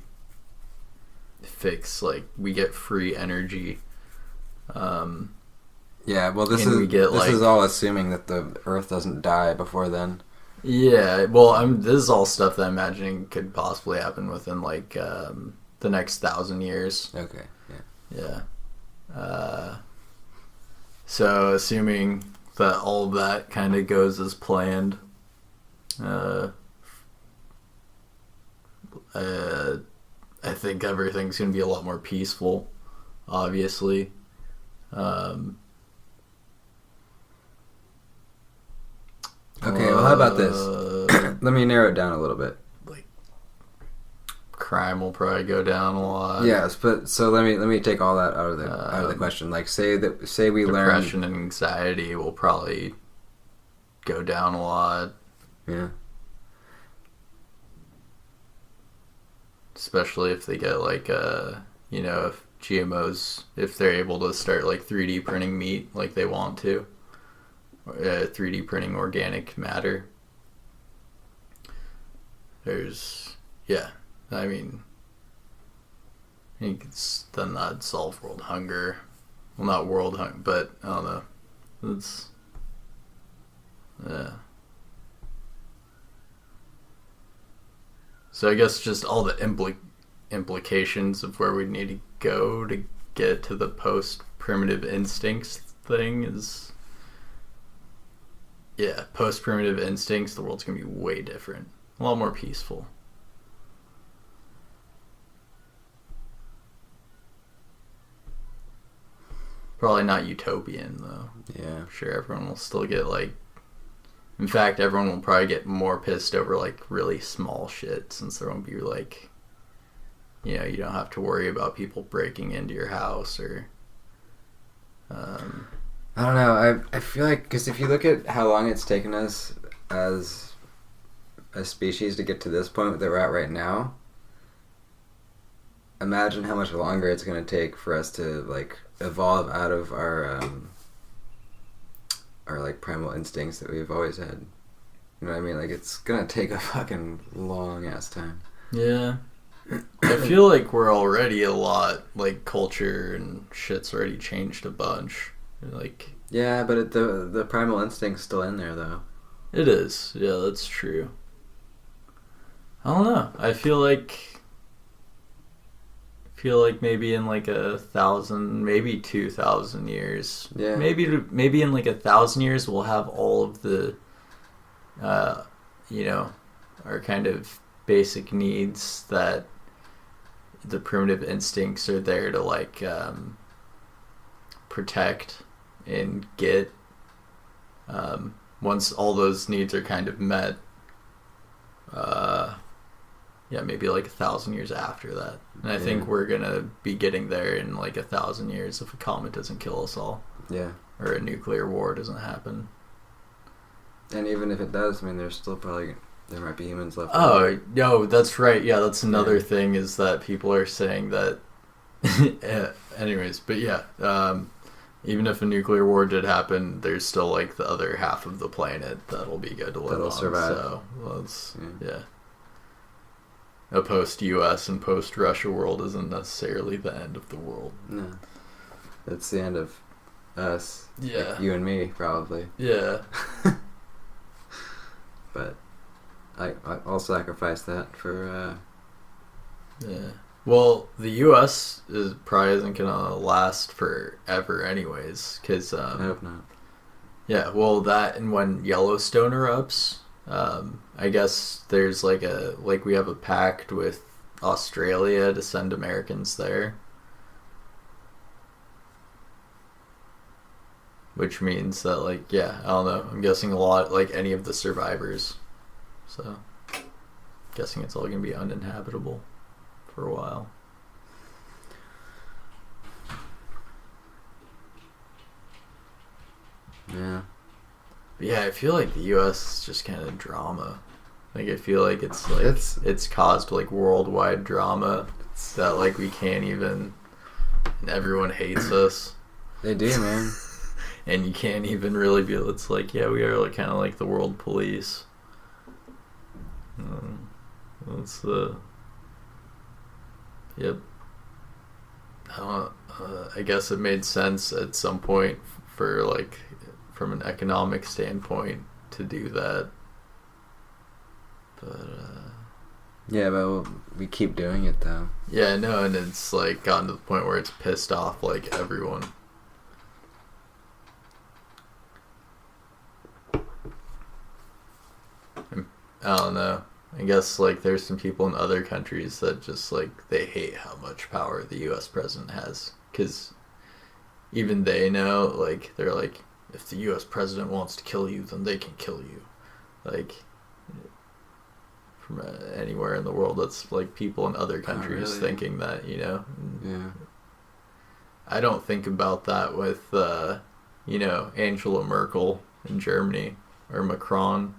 fix, we get free energy. Yeah, well, this is all assuming that the Earth doesn't die before then. Yeah, well, this is all stuff that I'm imagining could possibly happen within the next 1,000 years. Okay, yeah. Yeah. So assuming that all of that kind of goes as planned, I think everything's going to be a lot more peaceful. obviously. Okay, well, how about this? Let me narrow it down a little bit. Like, crime will probably go down a lot. Yes, but so let me take all that out of the question. Like, say we learn depression and anxiety will probably go down a lot. Yeah. Especially if they get like if GMOs, if they're able to start like 3D printing meat like they want to. 3D printing organic matter. I think then that'd solve world hunger. Well, not world hunger, but I don't know. It's, yeah. So I guess just all the implications of where we need to go to get to the post-primitive instincts thing is... Yeah, post-primitive instincts, the world's going to be way different. A lot more peaceful. Probably not utopian, though. Yeah. I'm sure everyone will still get, like... In fact, everyone will probably get more pissed over, like, really small shit, since there won't be, like... You don't have to worry about people breaking into your house, or... I don't know. I feel like, because if you look at how long it's taken us as a species to get to this point that we're at right now, imagine how much longer it's going to take for us to like evolve out of our like primal instincts that we've always had. You know what I mean? Like, it's going to take a fucking long ass time. Yeah. I feel like we're already a lot, like, culture and shit's already changed a bunch. Like, yeah, but the primal instinct's still in there, though. It is. Yeah, that's true. I don't know. I feel like maybe in like 1,000, maybe 2,000 years. Yeah. Maybe in like 1,000 years we'll have all of the, our kind of basic needs that the primitive instincts are there to like protect and get. Once all those needs are kind of met, maybe like 1,000 years after that. And I think we're gonna be getting there in like 1,000 years if a comet doesn't kill us all. Yeah. Or a nuclear war doesn't happen. And even if it does, I mean, there's still probably... There might be humans left. Oh, no, that's right. Yeah, that's another thing, is that people are saying that... Anyways, but yeah, even if a nuclear war did happen, there's still like the other half of the planet that'll be good to live that'll on. Survive. So, a post-US and post-Russia world isn't necessarily the end of the world. No. It's the end of us. Yeah. Like you and me, probably. Yeah. But... I'll sacrifice that for... Yeah. Well, the U.S. probably isn't going to last forever anyways, because... I hope not. Yeah, well, that and when Yellowstone erupts, I guess there's we have a pact with Australia to send Americans there. Which means that, I don't know, I'm guessing a lot, any of the survivors... So, guessing it's all going to be uninhabitable for a while. Yeah. But yeah, I feel like the U.S. is just kind of drama. I feel like it's it's caused worldwide drama that we can't even, and everyone hates us. They do, man. And you can't even really be. It's we are kind of like the world police. That's yep. I guess it made sense at some point for from an economic standpoint to do that, but yeah, but we keep doing it though. Yeah, no, and it's gotten to the point where it's pissed off everyone. I don't know. I guess there's some people in other countries that just they hate how much power the U.S. president has. because even they know, like, they're like, if the U.S. president wants to kill you, then they can kill you. Like, from anywhere in the world, that's like people in other countries really? thinking that, you know. Yeah. I don't think about that with, you know, Angela Merkel in Germany, or Macron,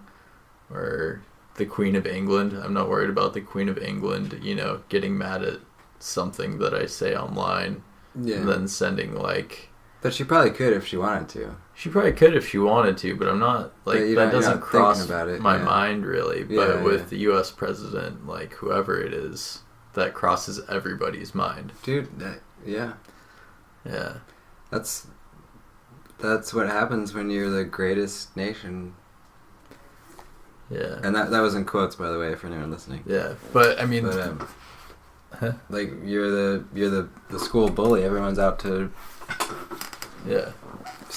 or the Queen of England. I'm not worried about the Queen of England, you know, getting mad at something that I say online, and then sending, like... But she probably could if she wanted to. She probably could if she wanted to, but I'm not, like, that doesn't cross my mind, really. But with the U.S. president, like, whoever it is, that crosses everybody's mind. Dude, yeah. That's what happens when you're the greatest nation. Yeah. And that was in quotes, by the way, for anyone listening. Yeah, but I mean, like, you're the school bully. Everyone's out to. Yeah.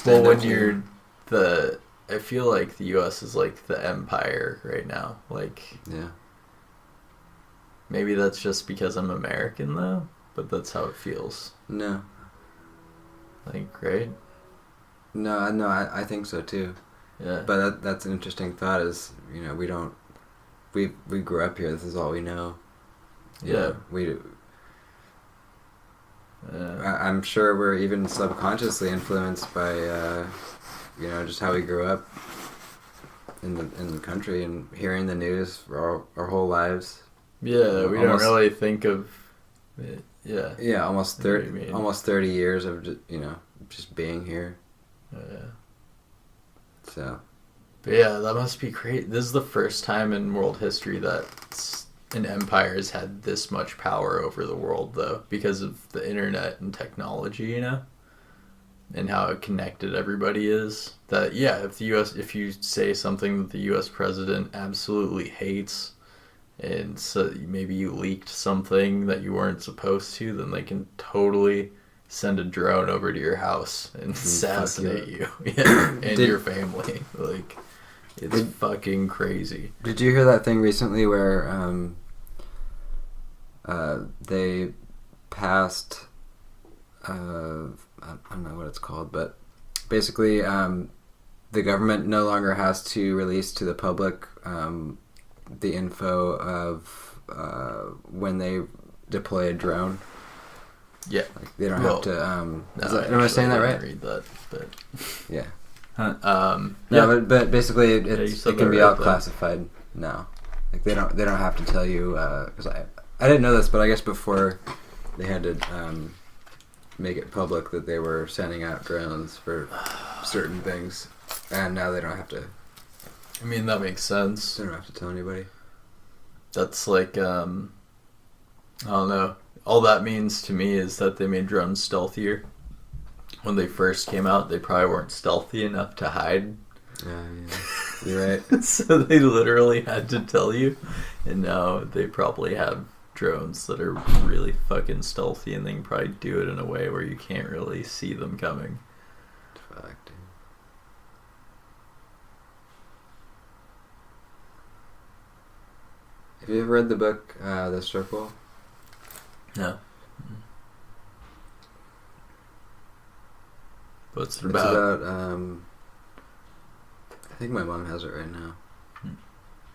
Well, when you're I feel like the U.S. is like the empire right now. Like. Yeah. Maybe that's just because I'm American, though, but that's how it feels. No. Like, right? No, I think so too. Yeah. But that's an interesting thought. Is, you know, we grew up here. This is all we know. Yeah. I'm sure we're even subconsciously influenced by, you know, just how we grew up in the country and hearing the news for our whole lives. Yeah, we don't really think of it. Yeah. Yeah, almost 30 years of just, you know, just being here. Yeah. So. But yeah, that must be great. This is the first time in world history that an empire has had this much power over the world, though, because of the internet and technology, you know, and how connected everybody is. That, yeah, if you say something that the U.S. president absolutely hates, and so maybe you leaked something that you weren't supposed to, then they can totally send a drone over to your house and assassinate you. Yeah, and your family. Like, it's fucking crazy. Did you hear that thing recently where they passed, I don't know what it's called, but basically the government no longer has to release to the public the info of when they deploy a drone. Yeah, like they don't have to. Am I saying that right? Read that, but yeah. Yeah, but basically it can be right all classified now. Like they don't have to tell you, because I didn't know this, but I guess before they had to make it public that they were sending out drones for certain things, and now they don't have to. I mean, that makes sense. They don't have to tell anybody. That's like, I don't know. All that means to me is that they made drones stealthier. When they first came out, they probably weren't stealthy enough to hide. Yeah, you're right. So they literally had to tell you. And now they probably have drones that are really fucking stealthy, and they can probably do it in a way where you can't really see them coming. Fuck, dude. Have you ever read the book, The Circle? No. What's it It's about? I think my mom has it right now.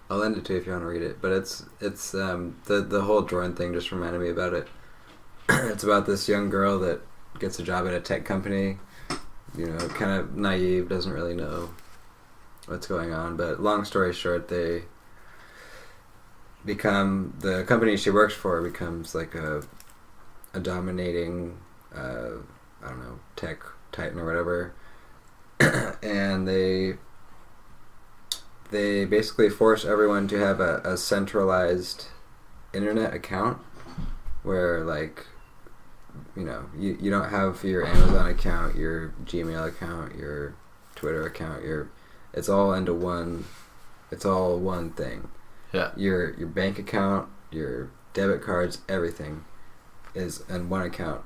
I'll lend it to you if you want to read it. But it's the whole drone thing just reminded me about it. It's about this young girl that gets a job at a tech company. You know, kind of naive, doesn't really know what's going on. But long story short, the company she works for becomes like a dominating, I don't know, tech titan or whatever. And they basically force everyone to have a centralized internet account where, like, you know, you don't have your Amazon account, your Gmail account, your Twitter account, it's all into one. It's all one thing. Yeah. Your bank account, your debit cards, everything is in one account.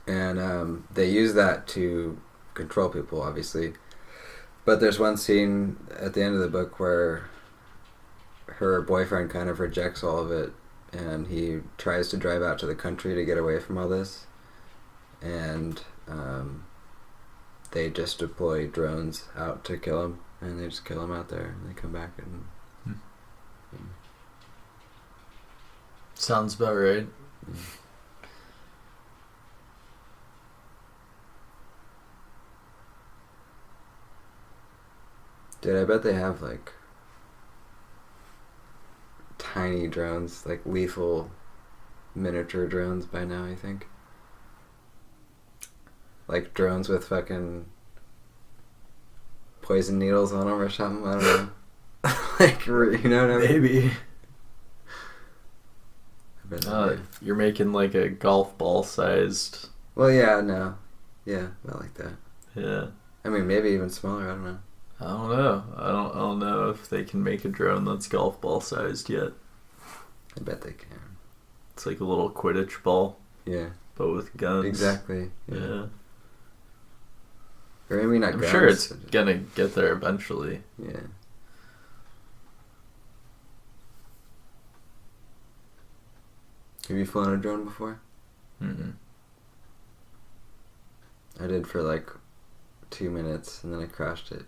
And they use that to control people, obviously. But there's one scene at the end of the book where her boyfriend kind of rejects all of it, and he tries to drive out to the country to get away from all this. and they just deploy drones out to kill them, and they just kill them out there, and they come back and. Sounds about right. Dude, I bet they have like tiny drones, like lethal miniature drones by now, I think. Like drones with fucking poison needles on them or something, I don't know. Like, you know what I mean? Maybe. You're making like a golf ball sized. Well, yeah, no. Yeah, not like that. Yeah. I mean, maybe even smaller, I don't know. I don't know. I don't know if they can make a drone that's golf ball sized yet. I bet they can. It's like a little Quidditch ball. Yeah. But with guns. Exactly. Yeah. Or maybe not I'm guns. sure it's gonna get there eventually. Yeah. Have you flown a drone before? Mm-mm. I did for like 2 minutes, and then I crashed it.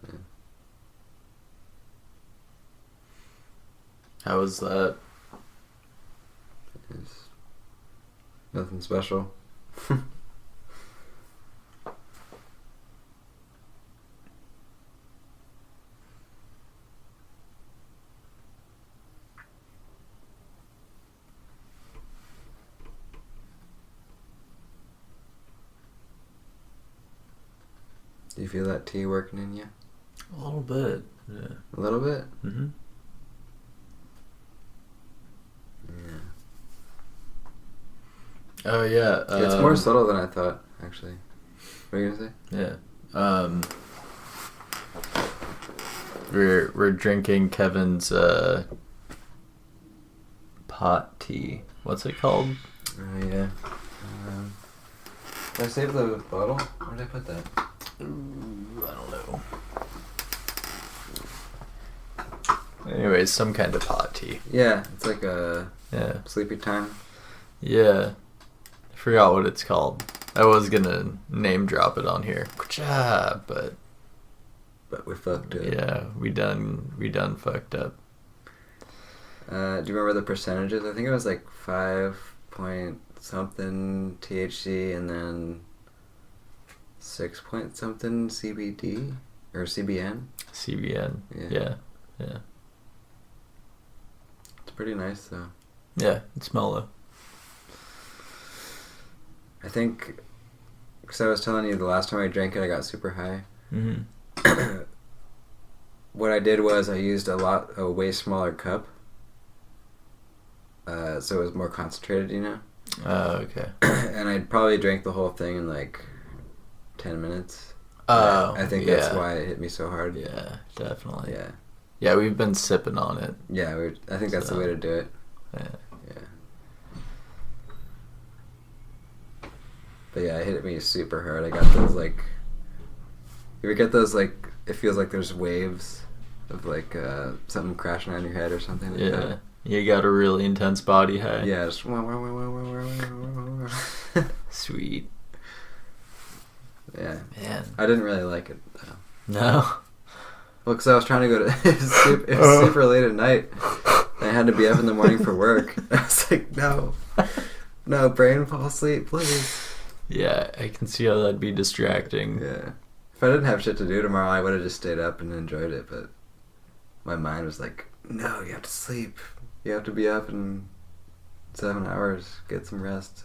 Yeah. How was that? It's nothing special. Do you feel that tea working in you? A little bit. Yeah. A little bit? Mm-hmm. Yeah. Oh yeah. It's more subtle than I thought, actually. What are you gonna say? Yeah. We're drinking Kevin's pot tea. What's it called? Oh yeah. Did I save the bottle? Where did I put that? Ooh, I don't know. Anyways, some kind of pot tea. Yeah, it's like a Yeah. sleepy time. Yeah. I forgot what it's called. I was gonna name drop it on here. But we fucked it. yeah, we done fucked up. Do you remember the percentages? I think it was like 5 point something THC and then 6 point something CBD or CBN. CBN. Yeah. It's pretty nice though. Yeah, it's mellow. I think because I was telling you the last time I drank it, I got super high. Mm-hmm. What I did was I used a way smaller cup, so it was more concentrated, you know. Oh, okay. And I probably drank the whole thing in like 10 minutes. Oh, I think that's why it hit me so hard. Yeah, definitely. Yeah. Yeah, we've been sipping on it. Yeah, I think that's the way to do it. Yeah. But yeah, it hit me super hard. I got those like... You ever get those like... It feels like there's waves of like something crashing on your head or something like that. Yeah. You got a really intense body high. Yeah, just... Sweet. Yeah. Man. I didn't really like it though. No? Well, because I was trying to go to... it was super late at night. And I had to be up in the morning for work. I was like, no. No, brain, fall asleep, please. Yeah, I can see how that'd be distracting. Yeah. If I didn't have shit to do tomorrow, I would have just stayed up and enjoyed it, but my mind was like, no, you have to sleep. You have to be up in 7 hours, get some rest.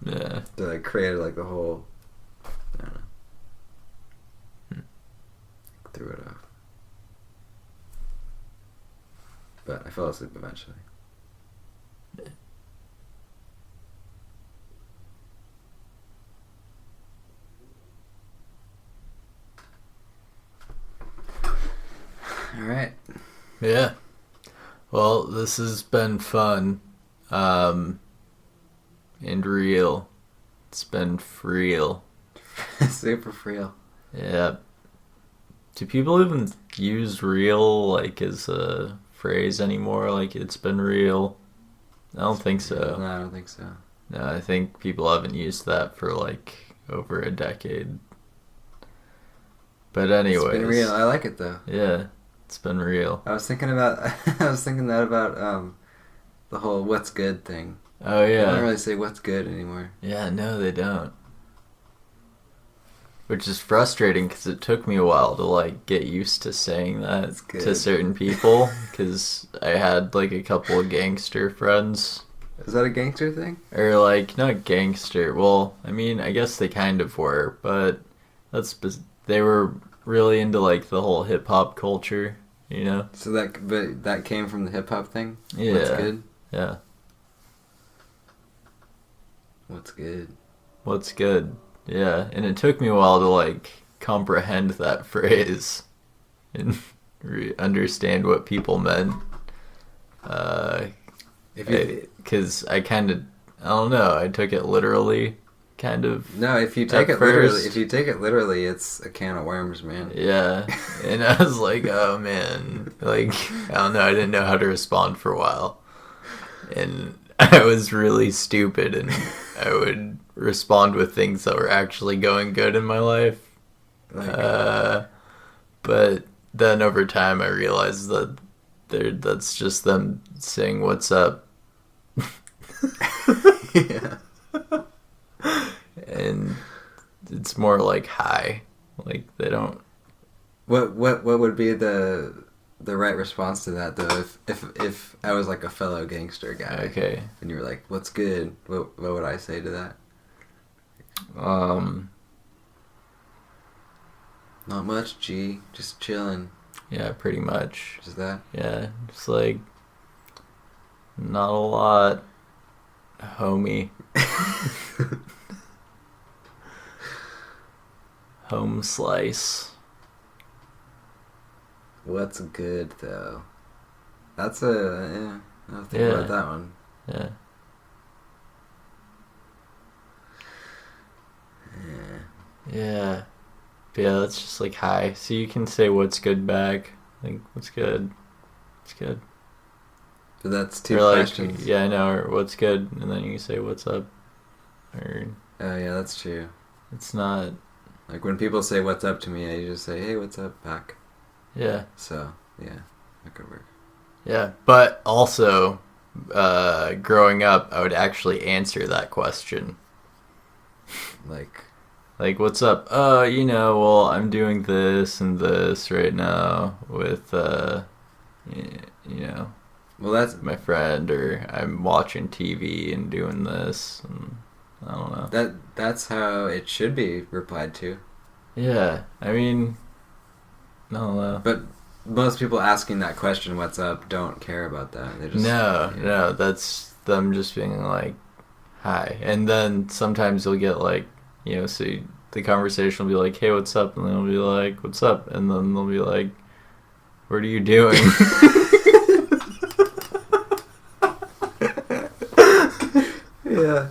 Yeah. So I created like the whole, I don't know. Threw it off. But I fell asleep eventually. All right. Yeah. Well, this has been fun. And real. It's been real. Super real. Yeah. Do people even use real like as a phrase anymore? Like it's been real. I don't think so. No, I don't think so. No, I think people haven't used that for like over a decade. But anyways, it's been real. I like it though. Yeah, it's been real. I was thinking about the whole "what's good" thing. Oh yeah. They don't really say "what's good" anymore. Yeah, no, they don't. Which is frustrating because it took me a while to like get used to saying that to certain people because I had like a couple of gangster friends. Is that a gangster thing? Or like not gangster. Well, I mean, I guess they kind of were, but they were really into like the whole hip hop culture, you know. So that came from the hip hop thing. Yeah. What's good? Yeah. What's good? What's good? Yeah, and it took me a while to like comprehend that phrase and understand what people meant. Because I kind of, I don't know, I took it literally, kind of. No, if you take it literally, it's a can of worms, man. Yeah, and I was like, oh man, like I don't know, I didn't know how to respond for a while, and I was really stupid, and I would respond with things that were actually going good in my life. But then over time I realized that that's just them saying what's up. Yeah. And it's more like hi. Like they don't. What would be the right response to that though? If I was like a fellow gangster guy, okay, and you were like, "What's good?" What would I say to that? Not much, G. Just chilling. Yeah, pretty much. Just that? Yeah, just like not a lot, homie. Home slice. What's good though? That's yeah. I'll think about that one. Yeah. Yeah. But yeah, that's just like hi. So you can say what's good back. Like, what's good? What's good? But that's two or questions. Like, yeah, I know, or what's good, and then you can say what's up. Or oh yeah, that's true. It's not like when people say what's up to me, I just say, hey, what's up back. Yeah. So yeah, that could work. Yeah, but also growing up, I would actually answer that question. Like, what's up? Well, I'm doing this and this right now with, well, that's my friend, or I'm watching TV and doing this, and I don't know. That's how it should be replied to. Yeah, I mean, I don't know. But most people asking that question, what's up, don't care about that. They just No, that's them just being like, hi. And then sometimes you'll get like, so the conversation will be like, hey, what's up? And then they'll be like, what's up? And then they'll be like, what are you doing? Yeah.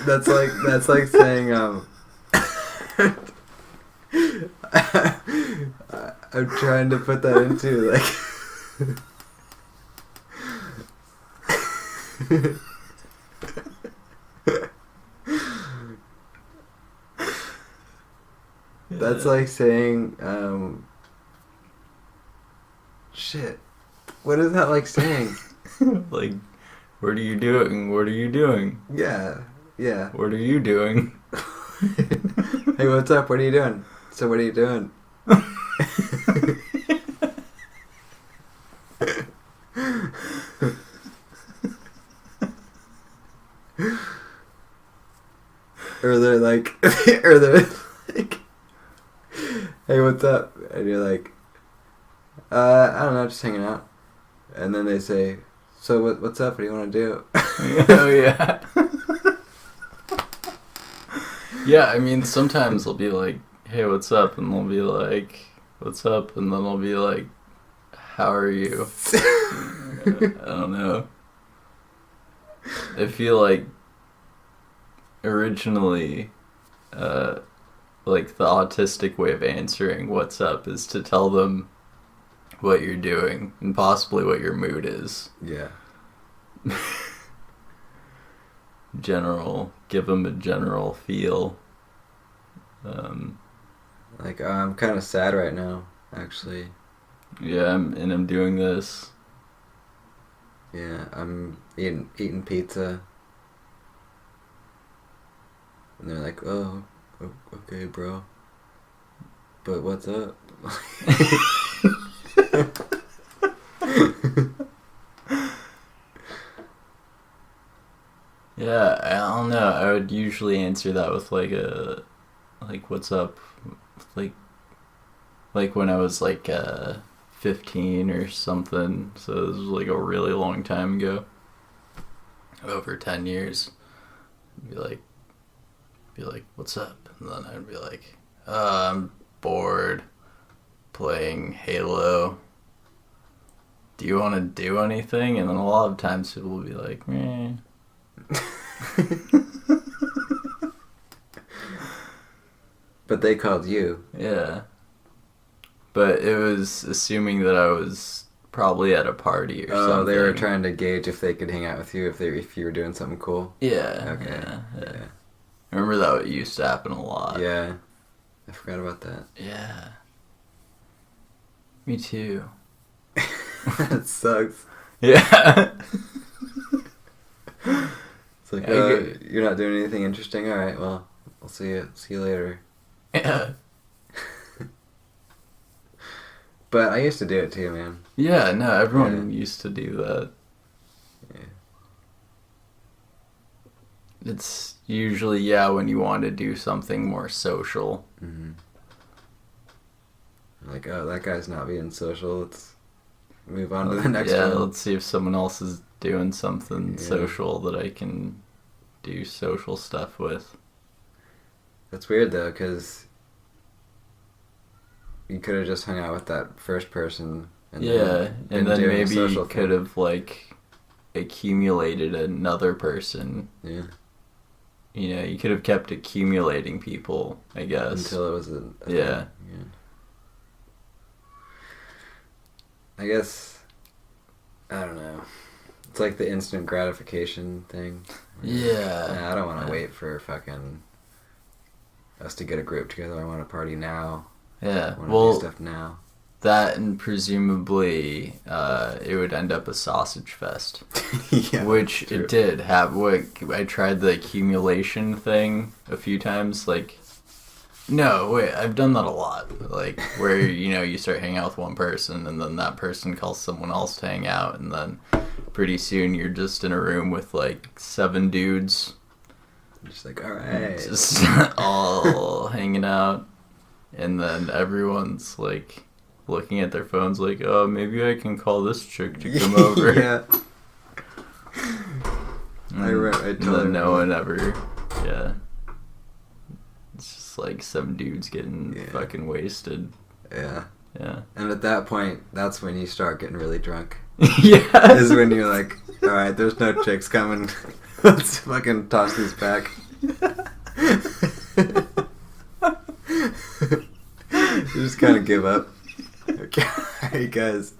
That's like saying I'm trying to put that into like that's like saying shit. What is that like saying? Like, what are you doing? What are you doing? Yeah. What are you doing? Hey, what's up? What are you doing? So what are you doing? Or they're like, hey, what's up? And you're like, I don't know, just hanging out. And then they say, so what's up? What do you want to do? Oh, yeah. Yeah, I mean, sometimes they'll be like, hey, what's up? And they'll be like, what's up? And then they'll be like, how are you? I don't know. I feel like originally, like the autistic way of answering what's up is to tell them what you're doing and possibly what your mood is. Yeah. Give them a general feel. Like, oh, I'm kind of sad right now, actually. Yeah, I'm doing this. Yeah, I'm eating pizza. And they're like, oh, okay, bro. But what's up? Yeah, I don't know. I would usually answer that with like what's up? Like when I was like 15 or something. So this was like a really long time ago. Over 10 years. Be like, what's up? And then I'd be like, I'm bored playing Halo. Do you want to do anything? And then a lot of times people will be like, meh. But they called you. Yeah. But it was assuming that I was probably at a party or something. Oh, they were trying to gauge if they could hang out with you if you were doing something cool. Yeah. Okay. Yeah. I remember that used to happen a lot. Yeah. I forgot about that. Yeah. Me too. That sucks. Yeah. It's like, you're not doing anything interesting? Alright, well, I'll see you later. Yeah. But I used to do it too, man. Yeah, no, everyone used to do that. Yeah. It's usually, when you want to do something more social. Mm-hmm. Like, oh, that guy's not being social. Let's move on to the next one. Yeah, let's see if someone else is doing something social that I can do social stuff with. That's weird, though, because you could have just hung out with that first person. And then maybe you could have, like, accumulated another person. Yeah. You know, you could have kept accumulating people, I guess. Until it was a yeah. Thing. Yeah. I guess, I don't know. It's like the instant gratification thing. Yeah. I don't want to wait for fucking us to get a group together. I want to party now. Yeah. I want to do stuff now. That and presumably it would end up a sausage fest. Yeah, which true. It did have. I tried the accumulation thing a few times. Like, no, wait, I've done that a lot. Like, where, you start hanging out with one person and then that person calls someone else to hang out and then pretty soon you're just in a room with like 7 dudes. Just like, alright. Just all hanging out. And then everyone's like looking at their phones like, oh, maybe I can call this chick to come over. Yeah. And then no one ever, It's just like some dudes getting fucking wasted. Yeah. Yeah. And at that point, that's when you start getting really drunk. Yeah. Is when you're like, alright, there's no chicks coming. Let's fucking toss these back. You just kind of give up. Okay, alright, guys.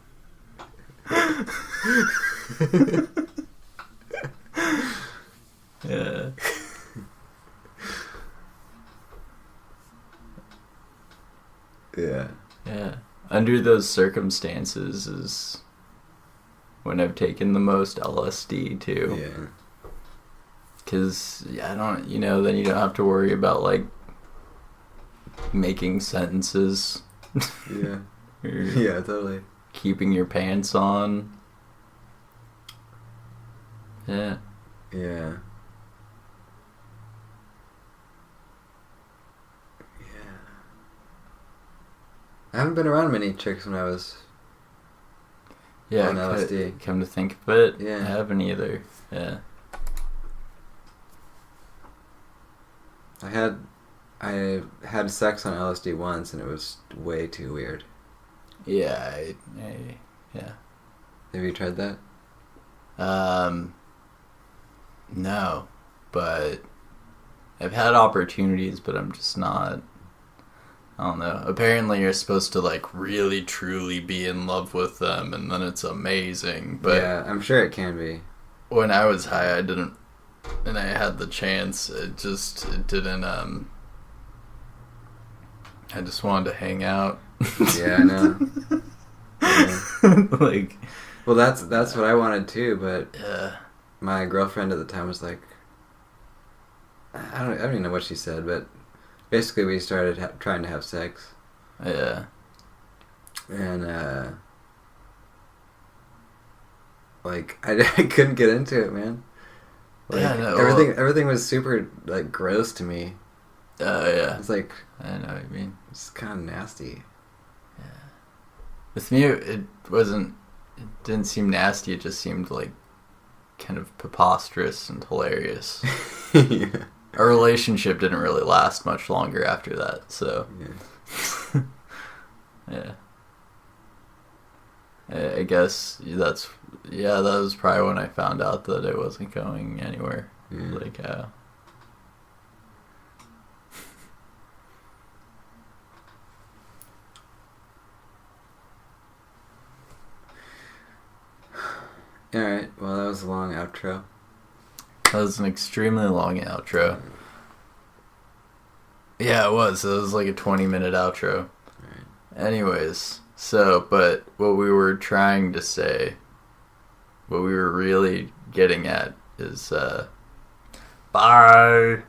Yeah. Yeah. Yeah. Under those circumstances is when I've taken the most LSD too. Yeah. Because, then you don't have to worry about, like, making sentences. Yeah. Yeah, totally. Keeping your pants on. Yeah. Yeah. I haven't been around many chicks when I was on LSD. Come to think of it, Yeah. I haven't either. Yeah. I had sex on LSD once and it was way too weird. Yeah, yeah. Have you tried that? No, but I've had opportunities, but I'm just not I don't know. Apparently you're supposed to, like, really, truly be in love with them, and then it's amazing. But yeah, I'm sure it can be. When I was high, I didn't... And I had the chance. It didn't, I just wanted to hang out. Yeah, I know. Yeah. Like... Well, that's what I wanted, too, but... Yeah. My girlfriend at the time was like... I don't even know what she said, but... Basically, we started trying to have sex. Yeah. And, like, I couldn't get into it, man. Like, yeah, no, everything was super, like, gross to me. Yeah. It's like... I know what you mean. It's kind of nasty. Yeah. With me, it didn't seem nasty, it just seemed, like, kind of preposterous and hilarious. Yeah. Our relationship didn't really last much longer after that, so... Yeah. Yeah. I guess that was probably when I found out that it wasn't going anywhere. Yeah. Like, Alright, well, that was a long outro. That was an extremely long outro. Yeah, it was. It was like a 20-minute outro. Right. Anyways, but what we were trying to say, what we were really getting at is, bye!